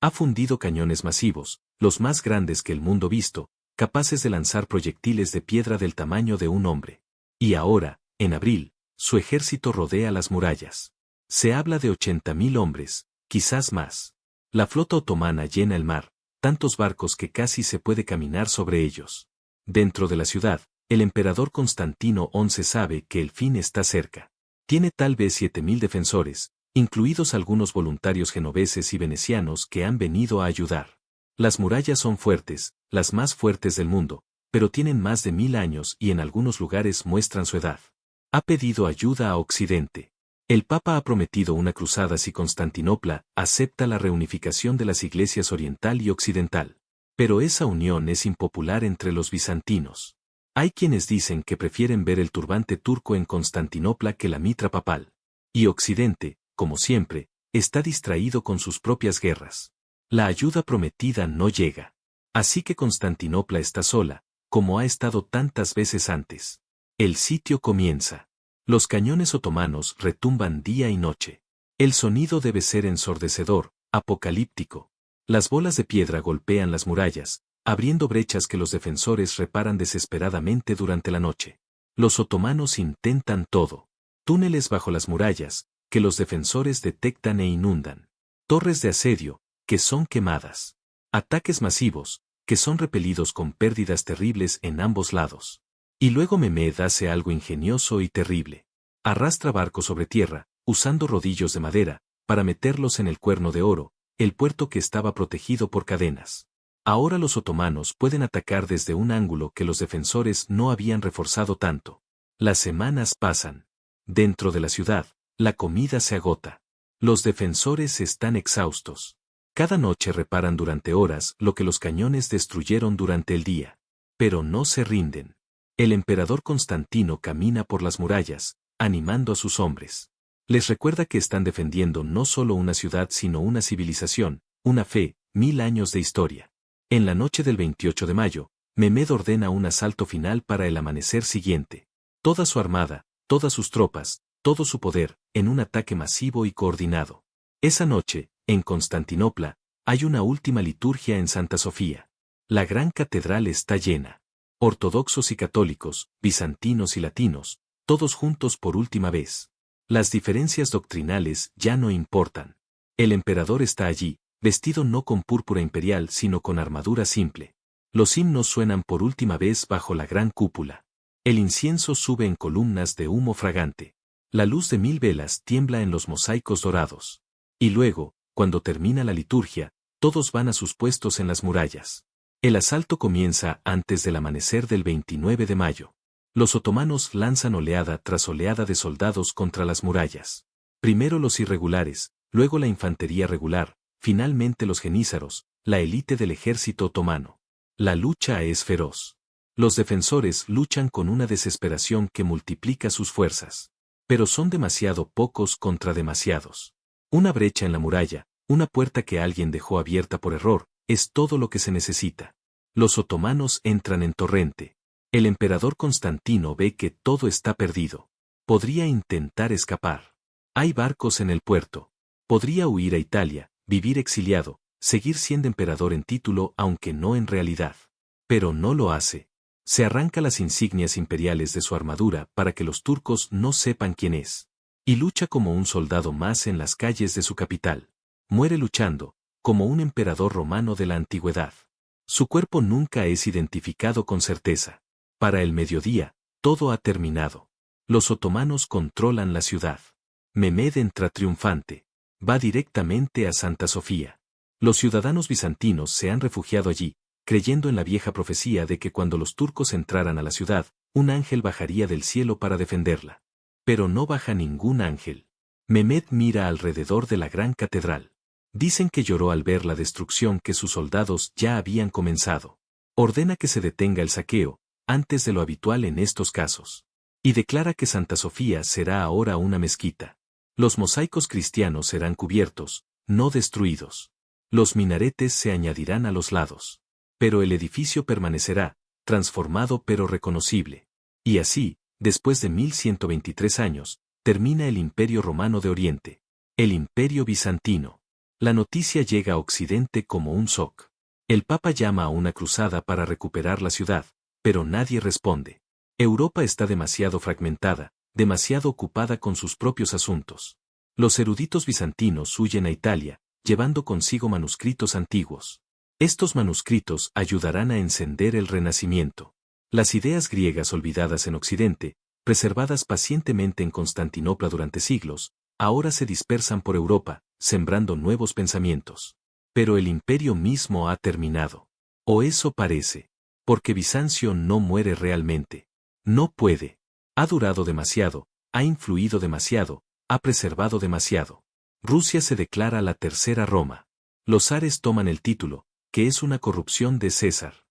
Ha fundido cañones masivos, los más grandes que el mundo visto, capaces de lanzar proyectiles de piedra del tamaño de un hombre. Y ahora, en abril, su ejército rodea las murallas. Se habla de 80.000 hombres, quizás más. La flota otomana llena el mar, tantos barcos que casi se puede caminar sobre ellos. Dentro de la ciudad, el emperador Constantino XI sabe que el fin está cerca. Tiene tal vez 7.000 defensores, incluidos algunos voluntarios genoveses y venecianos que han venido a ayudar. Las murallas son fuertes, las más fuertes del mundo, pero tienen más de 1000 años y en algunos lugares muestran su edad. Ha pedido ayuda a Occidente. El Papa ha prometido una cruzada si Constantinopla acepta la reunificación de las iglesias oriental y occidental. Pero esa unión es impopular entre los bizantinos. Hay quienes dicen que prefieren ver el turbante turco en Constantinopla que la mitra papal. Y Occidente, como siempre, está distraído con sus propias guerras. La ayuda prometida no llega. Así que Constantinopla está sola, como ha estado tantas veces antes. El sitio comienza. Los cañones otomanos retumban día y noche. El sonido debe ser ensordecedor, apocalíptico. Las bolas de piedra golpean las murallas, abriendo brechas que los defensores reparan desesperadamente durante la noche. Los otomanos intentan todo. Túneles bajo las murallas, que los defensores detectan e inundan. Torres de asedio, que son quemadas. Ataques masivos, que son repelidos con pérdidas terribles en ambos lados. Y luego Mehmed hace algo ingenioso y terrible. Arrastra barcos sobre tierra, usando rodillos de madera, para meterlos en el Cuerno de Oro, el puerto que estaba protegido por cadenas. Ahora los otomanos pueden atacar desde un ángulo que los defensores no habían reforzado tanto. Las semanas pasan. Dentro de la ciudad, la comida se agota. Los defensores están exhaustos. Cada noche reparan durante horas lo que los cañones destruyeron durante el día. Pero no se rinden. El emperador Constantino camina por las murallas, animando a sus hombres. Les recuerda que están defendiendo no solo una ciudad sino una civilización, una fe, 1000 años de historia. En la noche del 28 de mayo, Mehmed ordena un asalto final para el amanecer siguiente. Toda su armada, todas sus tropas, todo su poder, en un ataque masivo y coordinado. Esa noche, en Constantinopla, hay una última liturgia en Santa Sofía. La gran catedral está llena. Ortodoxos y católicos, bizantinos y latinos, todos juntos por última vez. Las diferencias doctrinales ya no importan. El emperador está allí, vestido no con púrpura imperial sino con armadura simple. Los himnos suenan por última vez bajo la gran cúpula. El incienso sube en columnas de humo fragante. La luz de 1000 velas tiembla en los mosaicos dorados. Y luego, cuando termina la liturgia, todos van a sus puestos en las murallas. El asalto comienza antes del amanecer del 29 de mayo. Los otomanos lanzan oleada tras oleada de soldados contra las murallas. Primero los irregulares, luego la infantería regular, finalmente los genízaros, la élite del ejército otomano. La lucha es feroz. Los defensores luchan con una desesperación que multiplica sus fuerzas. Pero son demasiado pocos contra demasiados. Una brecha en la muralla, una puerta que alguien dejó abierta por error, es todo lo que se necesita. Los otomanos entran en torrente. El emperador Constantino ve que todo está perdido. Podría intentar escapar. Hay barcos en el puerto. Podría huir a Italia, vivir exiliado, seguir siendo emperador en título aunque no en realidad. Pero no lo hace. Se arranca las insignias imperiales de su armadura para que los turcos no sepan quién es. Y lucha como un soldado más en las calles de su capital. Muere luchando, como un emperador romano de la antigüedad. Su cuerpo nunca es identificado con certeza. Para el mediodía, todo ha terminado. Los otomanos controlan la ciudad. Mehmed entra triunfante. Va directamente a Santa Sofía. Los ciudadanos bizantinos se han refugiado allí, creyendo en la vieja profecía de que cuando los turcos entraran a la ciudad, un ángel bajaría del cielo para defenderla. Pero no baja ningún ángel. Mehmed mira alrededor de la gran catedral. Dicen que lloró al ver la destrucción que sus soldados ya habían comenzado. Ordena que se detenga el saqueo, antes de lo habitual en estos casos. Y declara que Santa Sofía será ahora una mezquita. Los mosaicos cristianos serán cubiertos, no destruidos. Los minaretes se añadirán a los lados. Pero el edificio permanecerá, transformado pero reconocible. Y así, después de 1123 años, termina el Imperio Romano de Oriente. El Imperio Bizantino. La noticia llega a Occidente como un shock. El Papa llama a una cruzada para recuperar la ciudad, pero nadie responde. Europa está demasiado fragmentada, demasiado ocupada con sus propios asuntos. Los eruditos bizantinos huyen a Italia, llevando consigo manuscritos antiguos. Estos manuscritos ayudarán a encender el Renacimiento. Las ideas griegas olvidadas en Occidente, preservadas pacientemente en Constantinopla durante siglos, ahora se dispersan por Europa, sembrando nuevos pensamientos. Pero el imperio mismo ha terminado. O eso parece. Porque Bizancio no muere realmente. No puede. Ha durado demasiado, ha influido demasiado, ha preservado demasiado. Rusia se declara la tercera Roma. Los zares toman el título, que es una corrupción de César.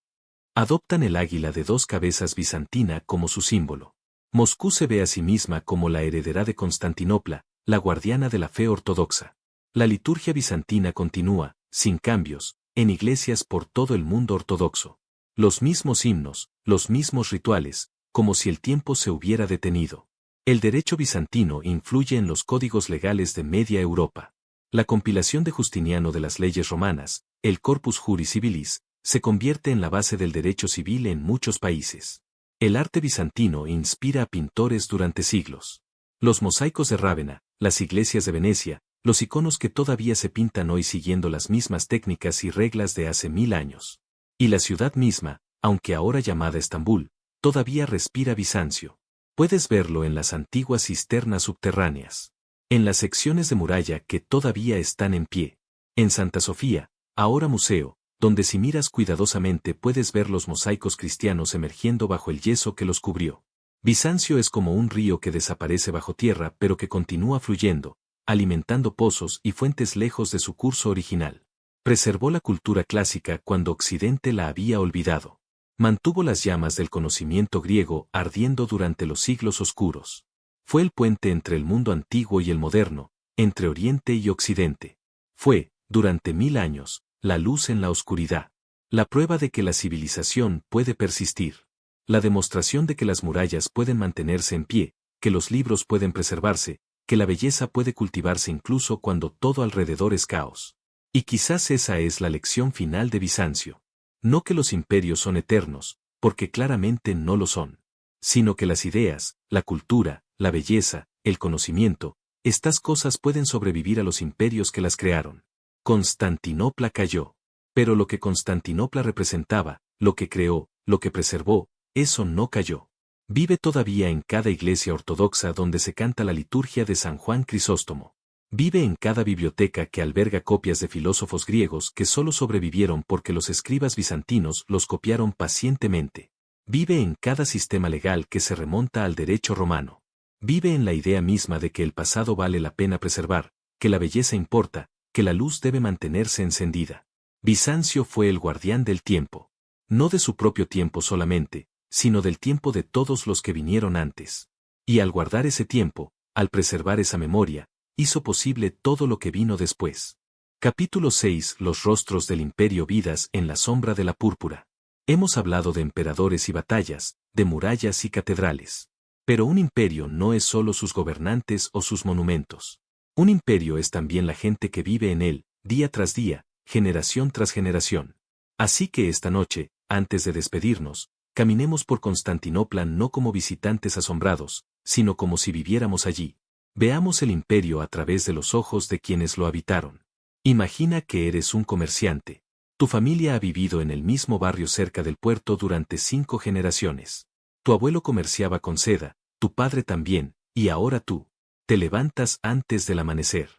Adoptan el águila de 2 cabezas bizantina como su símbolo. Moscú se ve a sí misma como la heredera de Constantinopla, la guardiana de la fe ortodoxa. La liturgia bizantina continúa, sin cambios, en iglesias por todo el mundo ortodoxo. Los mismos himnos, los mismos rituales, como si el tiempo se hubiera detenido. El derecho bizantino influye en los códigos legales de media Europa. La compilación de Justiniano de las leyes romanas, el Corpus Juris Civilis, se convierte en la base del derecho civil en muchos países. El arte bizantino inspira a pintores durante siglos. Los mosaicos de Rávena, las iglesias de Venecia, los iconos que todavía se pintan hoy siguiendo las mismas técnicas y reglas de hace 1000 años. Y la ciudad misma, aunque ahora llamada Estambul, todavía respira Bizancio. Puedes verlo en las antiguas cisternas subterráneas. En las secciones de muralla que todavía están en pie. En Santa Sofía, ahora museo, donde si miras cuidadosamente puedes ver los mosaicos cristianos emergiendo bajo el yeso que los cubrió. Bizancio es como un río que desaparece bajo tierra pero que continúa fluyendo, alimentando pozos y fuentes lejos de su curso original. Preservó la cultura clásica cuando Occidente la había olvidado. Mantuvo las llamas del conocimiento griego ardiendo durante los siglos oscuros. Fue el puente entre el mundo antiguo y el moderno, entre Oriente y Occidente. Fue, durante 1000 años, la luz en la oscuridad. La prueba de que la civilización puede persistir. La demostración de que las murallas pueden mantenerse en pie, que los libros pueden preservarse, que la belleza puede cultivarse incluso cuando todo alrededor es caos. Y quizás esa es la lección final de Bizancio. No que los imperios son eternos, porque claramente no lo son. Sino que las ideas, la cultura, la belleza, el conocimiento, estas cosas pueden sobrevivir a los imperios que las crearon. Constantinopla cayó. Pero lo que Constantinopla representaba, lo que creó, lo que preservó, eso no cayó. Vive todavía en cada iglesia ortodoxa donde se canta la liturgia de San Juan Crisóstomo. Vive en cada biblioteca que alberga copias de filósofos griegos que solo sobrevivieron porque los escribas bizantinos los copiaron pacientemente. Vive en cada sistema legal que se remonta al derecho romano. Vive en la idea misma de que el pasado vale la pena preservar, que la belleza importa, que la luz debe mantenerse encendida. Bizancio fue el guardián del tiempo. No de su propio tiempo solamente, sino del tiempo de todos los que vinieron antes. Y al guardar ese tiempo, al preservar esa memoria, hizo posible todo lo que vino después. Capítulo 6. Los rostros del imperio vidas en la sombra de la púrpura. Hemos hablado de emperadores y batallas, de murallas y catedrales. Pero un imperio no es solo sus gobernantes o sus monumentos. Un imperio es también la gente que vive en él, día tras día, generación tras generación. Así que esta noche, antes de despedirnos, caminemos por Constantinopla no como visitantes asombrados, sino como si viviéramos allí. Veamos el imperio a través de los ojos de quienes lo habitaron. Imagina que eres un comerciante. Tu familia ha vivido en el mismo barrio cerca del puerto durante 5 generaciones. Tu abuelo comerciaba con seda, tu padre también, y ahora tú. Te levantas antes del amanecer.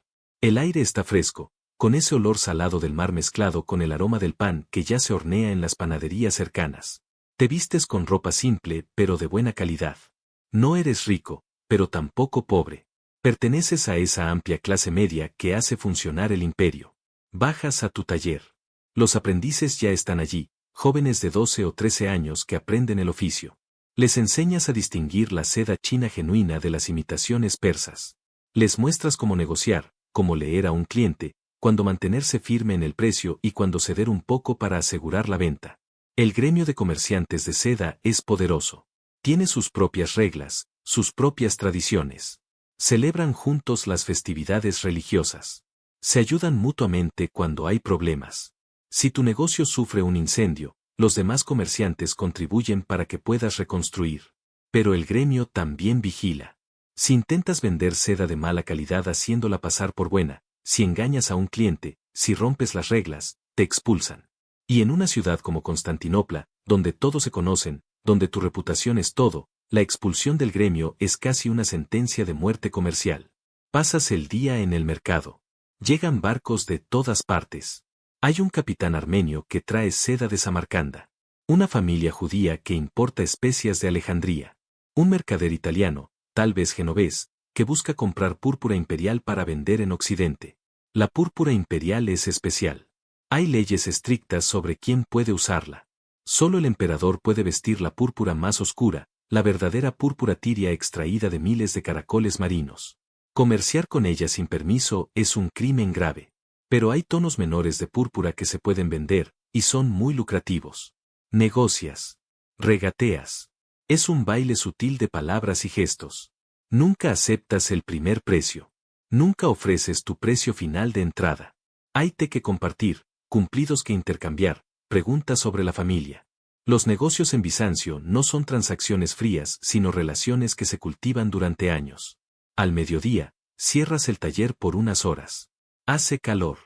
El aire está fresco, con ese olor salado del mar mezclado con el aroma del pan que ya se hornea en las panaderías cercanas. Te vistes con ropa simple pero de buena calidad. No eres rico, pero tampoco pobre. Perteneces a esa amplia clase media que hace funcionar el imperio. Bajas a tu taller. Los aprendices ya están allí, jóvenes de 12 o 13 años que aprenden el oficio. Les enseñas a distinguir la seda china genuina de las imitaciones persas. Les muestras cómo negociar, cómo leer a un cliente, cuándo mantenerse firme en el precio y cuándo ceder un poco para asegurar la venta. El gremio de comerciantes de seda es poderoso. Tiene sus propias reglas, sus propias tradiciones. Celebran juntos las festividades religiosas. Se ayudan mutuamente cuando hay problemas. Si tu negocio sufre un incendio, los demás comerciantes contribuyen para que puedas reconstruir. Pero el gremio también vigila. Si intentas vender seda de mala calidad haciéndola pasar por buena, si engañas a un cliente, si rompes las reglas, te expulsan. Y en una ciudad como Constantinopla, donde todos se conocen, donde tu reputación es todo, la expulsión del gremio es casi una sentencia de muerte comercial. Pasas el día en el mercado. Llegan barcos de todas partes. Hay un capitán armenio que trae seda de Samarcanda. Una familia judía que importa especias de Alejandría. Un mercader italiano, tal vez genovés, que busca comprar púrpura imperial para vender en Occidente. La púrpura imperial es especial. Hay leyes estrictas sobre quién puede usarla. Solo el emperador puede vestir la púrpura más oscura, la verdadera púrpura tiria extraída de miles de caracoles marinos. Comerciar con ella sin permiso es un crimen grave. Pero hay tonos menores de púrpura que se pueden vender, y son muy lucrativos. Negocias. Regateas. Es un baile sutil de palabras y gestos. Nunca aceptas el primer precio. Nunca ofreces tu precio final de entrada. Hay té que compartir, cumplidos que intercambiar, preguntas sobre la familia. Los negocios en Bizancio no son transacciones frías, sino relaciones que se cultivan durante años. Al mediodía, cierras el taller por unas horas. Hace calor.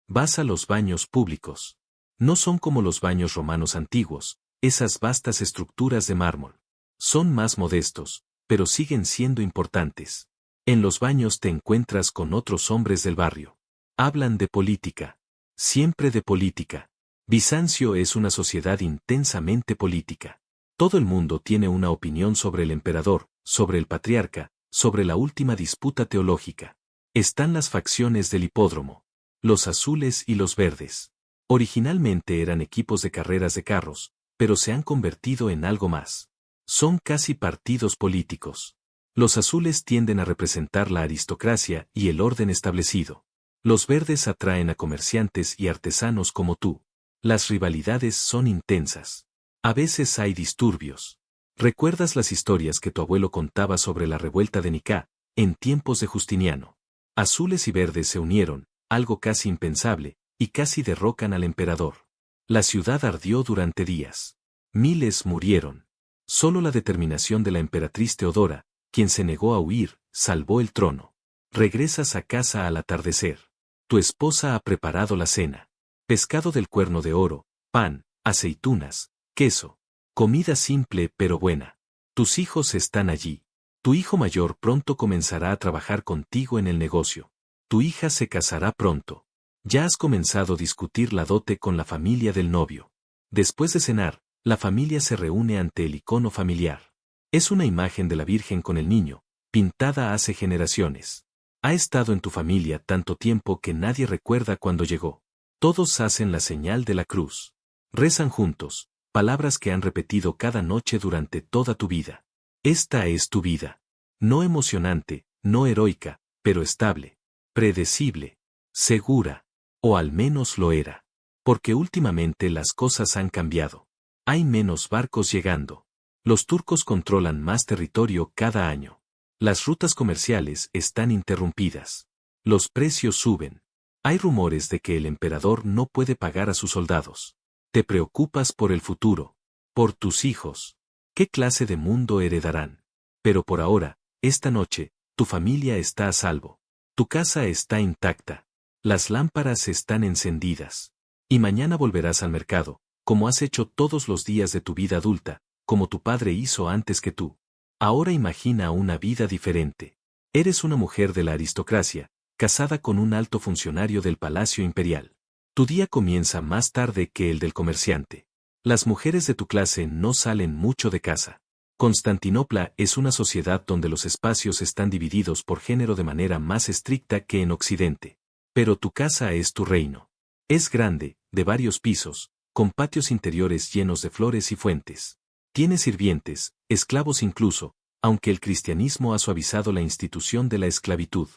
Vas a los baños públicos. No son como los baños romanos antiguos, esas vastas estructuras de mármol. Son más modestos, pero siguen siendo importantes. En los baños te encuentras con otros hombres del barrio. Hablan de política. Siempre de política. Bizancio es una sociedad intensamente política. Todo el mundo tiene una opinión sobre el emperador, sobre el patriarca, sobre la última disputa teológica. Están las facciones del hipódromo. Los azules y los verdes. Originalmente eran equipos de carreras de carros, pero se han convertido en algo más. Son casi partidos políticos. Los azules tienden a representar la aristocracia y el orden establecido. Los verdes atraen a comerciantes y artesanos como tú. Las rivalidades son intensas. A veces hay disturbios. ¿Recuerdas las historias que tu abuelo contaba sobre la revuelta de Nicá, en tiempos de Justiniano? Azules y verdes se unieron, algo casi impensable, y casi derrocan al emperador. La ciudad ardió durante días. Miles murieron. Solo la determinación de la emperatriz Teodora, quien se negó a huir, salvó el trono. Regresas a casa al atardecer. Tu esposa ha preparado la cena. Pescado del Cuerno de Oro, pan, aceitunas, queso. Comida simple pero buena. Tus hijos están allí. Tu hijo mayor pronto comenzará a trabajar contigo en el negocio. Tu hija se casará pronto. Ya has comenzado a discutir la dote con la familia del novio. Después de cenar, la familia se reúne ante el icono familiar. Es una imagen de la Virgen con el niño, pintada hace generaciones. Ha estado en tu familia tanto tiempo que nadie recuerda cuándo llegó. Todos hacen la señal de la cruz. Rezan juntos, palabras que han repetido cada noche durante toda tu vida. Esta es tu vida. No emocionante, no heroica, pero estable, predecible, segura. O al menos lo era. Porque últimamente las cosas han cambiado. Hay menos barcos llegando. Los turcos controlan más territorio cada año. Las rutas comerciales están interrumpidas. Los precios suben. Hay rumores de que el emperador no puede pagar a sus soldados. Te preocupas por el futuro. Por tus hijos. ¿Qué clase de mundo heredarán? Pero por ahora, esta noche, tu familia está a salvo. Tu casa está intacta. Las lámparas están encendidas. Y mañana volverás al mercado, como has hecho todos los días de tu vida adulta, como tu padre hizo antes que tú. Ahora imagina una vida diferente. Eres una mujer de la aristocracia, casada con un alto funcionario del Palacio Imperial. Tu día comienza más tarde que el del comerciante. Las mujeres de tu clase no salen mucho de casa. Constantinopla es una sociedad donde los espacios están divididos por género de manera más estricta que en Occidente. Pero tu casa es tu reino. Es grande, de varios pisos, con patios interiores llenos de flores y fuentes. Tiene sirvientes, esclavos incluso, aunque el cristianismo ha suavizado la institución de la esclavitud.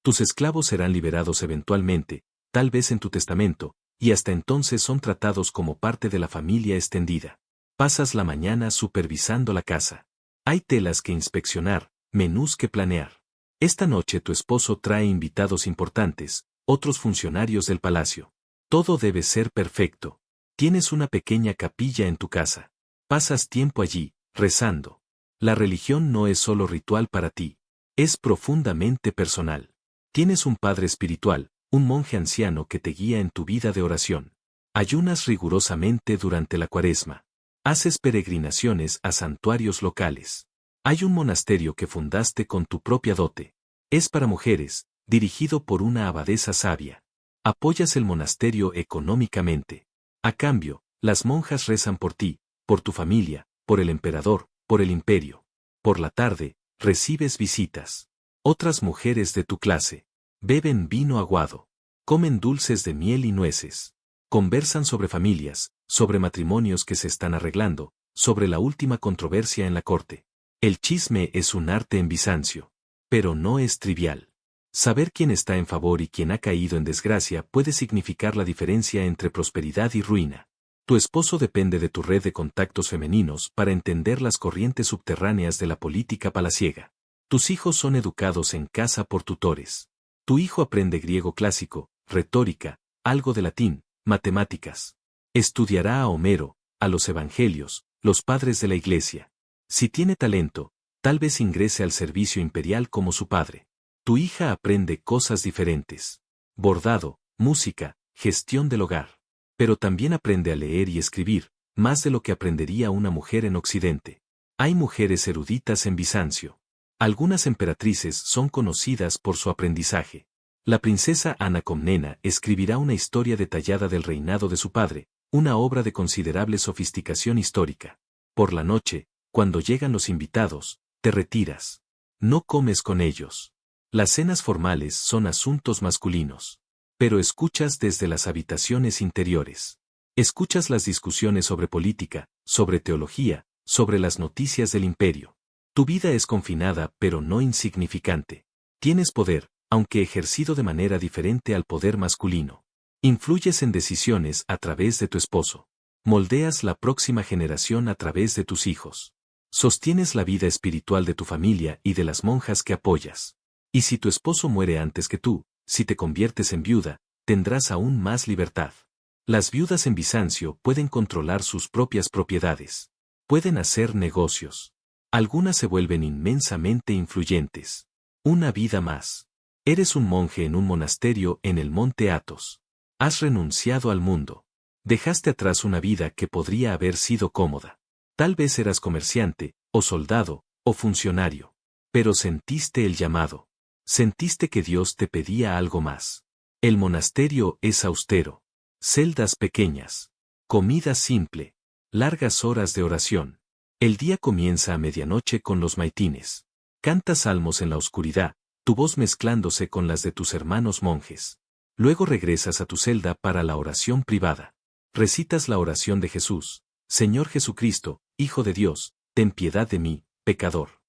Tus esclavos serán liberados eventualmente, tal vez en tu testamento, y hasta entonces son tratados como parte de la familia extendida. Pasas la mañana supervisando la casa. Hay telas que inspeccionar, menús que planear. Esta noche tu esposo trae invitados importantes, otros funcionarios del palacio. Todo debe ser perfecto. Tienes una pequeña capilla en tu casa. Pasas tiempo allí, rezando. La religión no es solo ritual para ti. Es profundamente personal. Tienes un padre espiritual, un monje anciano que te guía en tu vida de oración. Ayunas rigurosamente durante la Cuaresma. Haces peregrinaciones a santuarios locales. Hay un monasterio que fundaste con tu propia dote. Es para mujeres, dirigido por una abadesa sabia. Apoyas el monasterio económicamente. A cambio, las monjas rezan por ti, por tu familia, por el emperador, por el imperio. Por la tarde, recibes visitas. Otras mujeres de tu clase. Beben vino aguado. Comen dulces de miel y nueces. Conversan sobre familias, sobre matrimonios que se están arreglando, sobre la última controversia en la corte. El chisme es un arte en Bizancio. Pero no es trivial. Saber quién está en favor y quién ha caído en desgracia puede significar la diferencia entre prosperidad y ruina. Tu esposo depende de tu red de contactos femeninos para entender las corrientes subterráneas de la política palaciega. Tus hijos son educados en casa por tutores. Tu hijo aprende griego clásico, retórica, algo de latín, matemáticas. Estudiará a Homero, a los evangelios, los padres de la iglesia. Si tiene talento, tal vez ingrese al servicio imperial como su padre. Tu hija aprende cosas diferentes. Bordado, música, gestión del hogar. Pero también aprende a leer y escribir, más de lo que aprendería una mujer en Occidente. Hay mujeres eruditas en Bizancio. Algunas emperatrices son conocidas por su aprendizaje. La princesa Ana Comnena escribirá una historia detallada del reinado de su padre, una obra de considerable sofisticación histórica. Por la noche, cuando llegan los invitados, te retiras. No comes con ellos. Las cenas formales son asuntos masculinos. Pero escuchas desde las habitaciones interiores. Escuchas las discusiones sobre política, sobre teología, sobre las noticias del imperio. Tu vida es confinada pero no insignificante. Tienes poder, aunque ejercido de manera diferente al poder masculino. Influyes en decisiones a través de tu esposo. Moldeas la próxima generación a través de tus hijos. Sostienes la vida espiritual de tu familia y de las monjas que apoyas. Y si tu esposo muere antes que tú, si te conviertes en viuda, tendrás aún más libertad. Las viudas en Bizancio pueden controlar sus propias propiedades. Pueden hacer negocios. Algunas se vuelven inmensamente influyentes. Una vida más. Eres un monje en un monasterio en el monte Athos. Has renunciado al mundo. Dejaste atrás una vida que podría haber sido cómoda. Tal vez eras comerciante, o soldado, o funcionario. Pero sentiste el llamado. Sentiste que Dios te pedía algo más. El monasterio es austero. Celdas pequeñas. Comida simple. Largas horas de oración. El día comienza a medianoche con los maitines. Cantas salmos en la oscuridad, tu voz mezclándose con las de tus hermanos monjes. Luego regresas a tu celda para la oración privada. Recitas la oración de Jesús. Señor Jesucristo, Hijo de Dios, ten piedad de mí, pecador.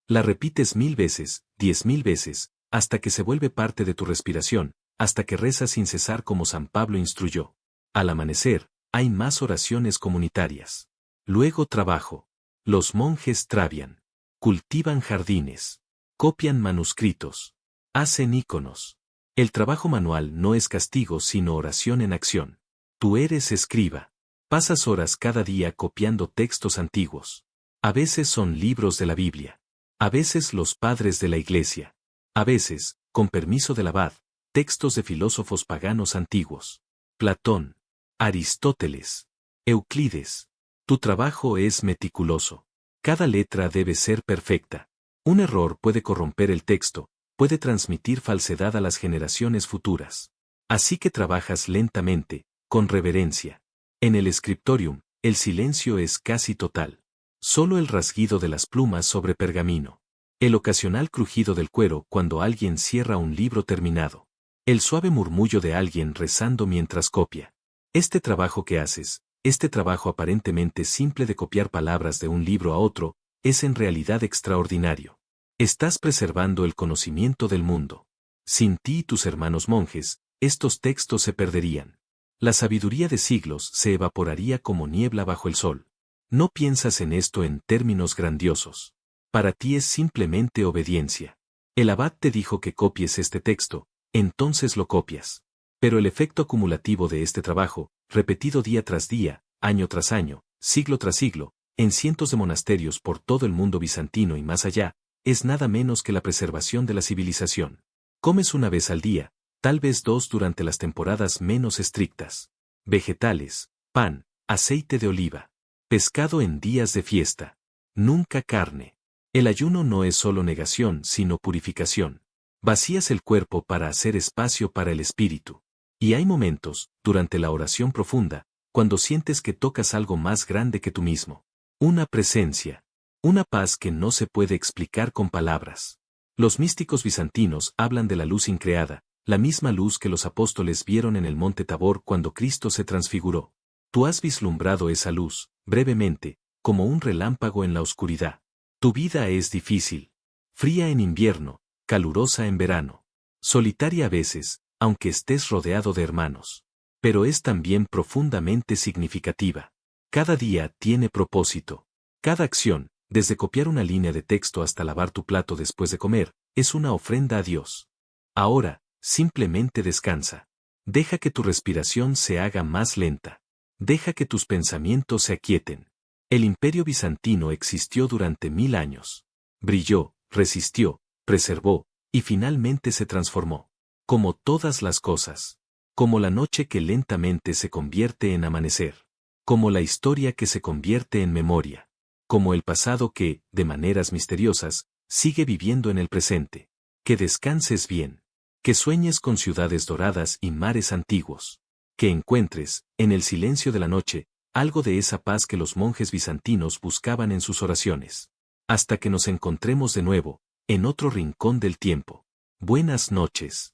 La repites 1000 veces, 10.000 veces, hasta que se vuelve parte de tu respiración, hasta que rezas sin cesar como San Pablo instruyó. Al amanecer, hay más oraciones comunitarias. Luego trabajo. Los monjes trabian. Cultivan jardines. Copian manuscritos. Hacen íconos. El trabajo manual no es castigo sino oración en acción. Tú eres escriba. Pasas horas cada día copiando textos antiguos. A veces son libros de la Biblia. A veces los padres de la iglesia. A veces, con permiso del abad, textos de filósofos paganos antiguos. Platón. Aristóteles. Euclides. Tu trabajo es meticuloso. Cada letra debe ser perfecta. Un error puede corromper el texto, puede transmitir falsedad a las generaciones futuras. Así que trabajas lentamente, con reverencia. En el scriptorium, el silencio es casi total. Solo el rasguido de las plumas sobre pergamino. El ocasional crujido del cuero cuando alguien cierra un libro terminado. El suave murmullo de alguien rezando mientras copia. Este trabajo que haces, este trabajo aparentemente simple de copiar palabras de un libro a otro, es en realidad extraordinario. Estás preservando el conocimiento del mundo. Sin ti y tus hermanos monjes, estos textos se perderían. La sabiduría de siglos se evaporaría como niebla bajo el sol. No piensas en esto en términos grandiosos. Para ti es simplemente obediencia. El abad te dijo que copies este texto, entonces lo copias. Pero el efecto acumulativo de este trabajo, repetido día tras día, año tras año, siglo tras siglo, en cientos de monasterios por todo el mundo bizantino y más allá, es nada menos que la preservación de la civilización. Comes una vez al día, tal vez dos durante las temporadas menos estrictas. Vegetales, pan, aceite de oliva. Pescado en días de fiesta. Nunca carne. El ayuno no es solo negación, sino purificación. Vacías el cuerpo para hacer espacio para el espíritu. Y hay momentos, durante la oración profunda, cuando sientes que tocas algo más grande que tú mismo. Una presencia. Una paz que no se puede explicar con palabras. Los místicos bizantinos hablan de la luz increada, la misma luz que los apóstoles vieron en el monte Tabor cuando Cristo se transfiguró. Tú has vislumbrado esa luz, brevemente, como un relámpago en la oscuridad. Tu vida es difícil. Fría en invierno, calurosa en verano. Solitaria a veces, aunque estés rodeado de hermanos. Pero es también profundamente significativa. Cada día tiene propósito. Cada acción, desde copiar una línea de texto hasta lavar tu plato después de comer, es una ofrenda a Dios. Ahora, simplemente descansa. Deja que tu respiración se haga más lenta. Deja que tus pensamientos se aquieten. El imperio bizantino existió durante 1000 años. Brilló, resistió, preservó, y finalmente se transformó. Como todas las cosas. Como la noche que lentamente se convierte en amanecer. Como la historia que se convierte en memoria. Como el pasado que, de maneras misteriosas, sigue viviendo en el presente. Que descanses bien. Que sueñes con ciudades doradas y mares antiguos. Que encuentres, en el silencio de la noche, algo de esa paz que los monjes bizantinos buscaban en sus oraciones. Hasta que nos encontremos de nuevo, en otro rincón del tiempo. Buenas noches.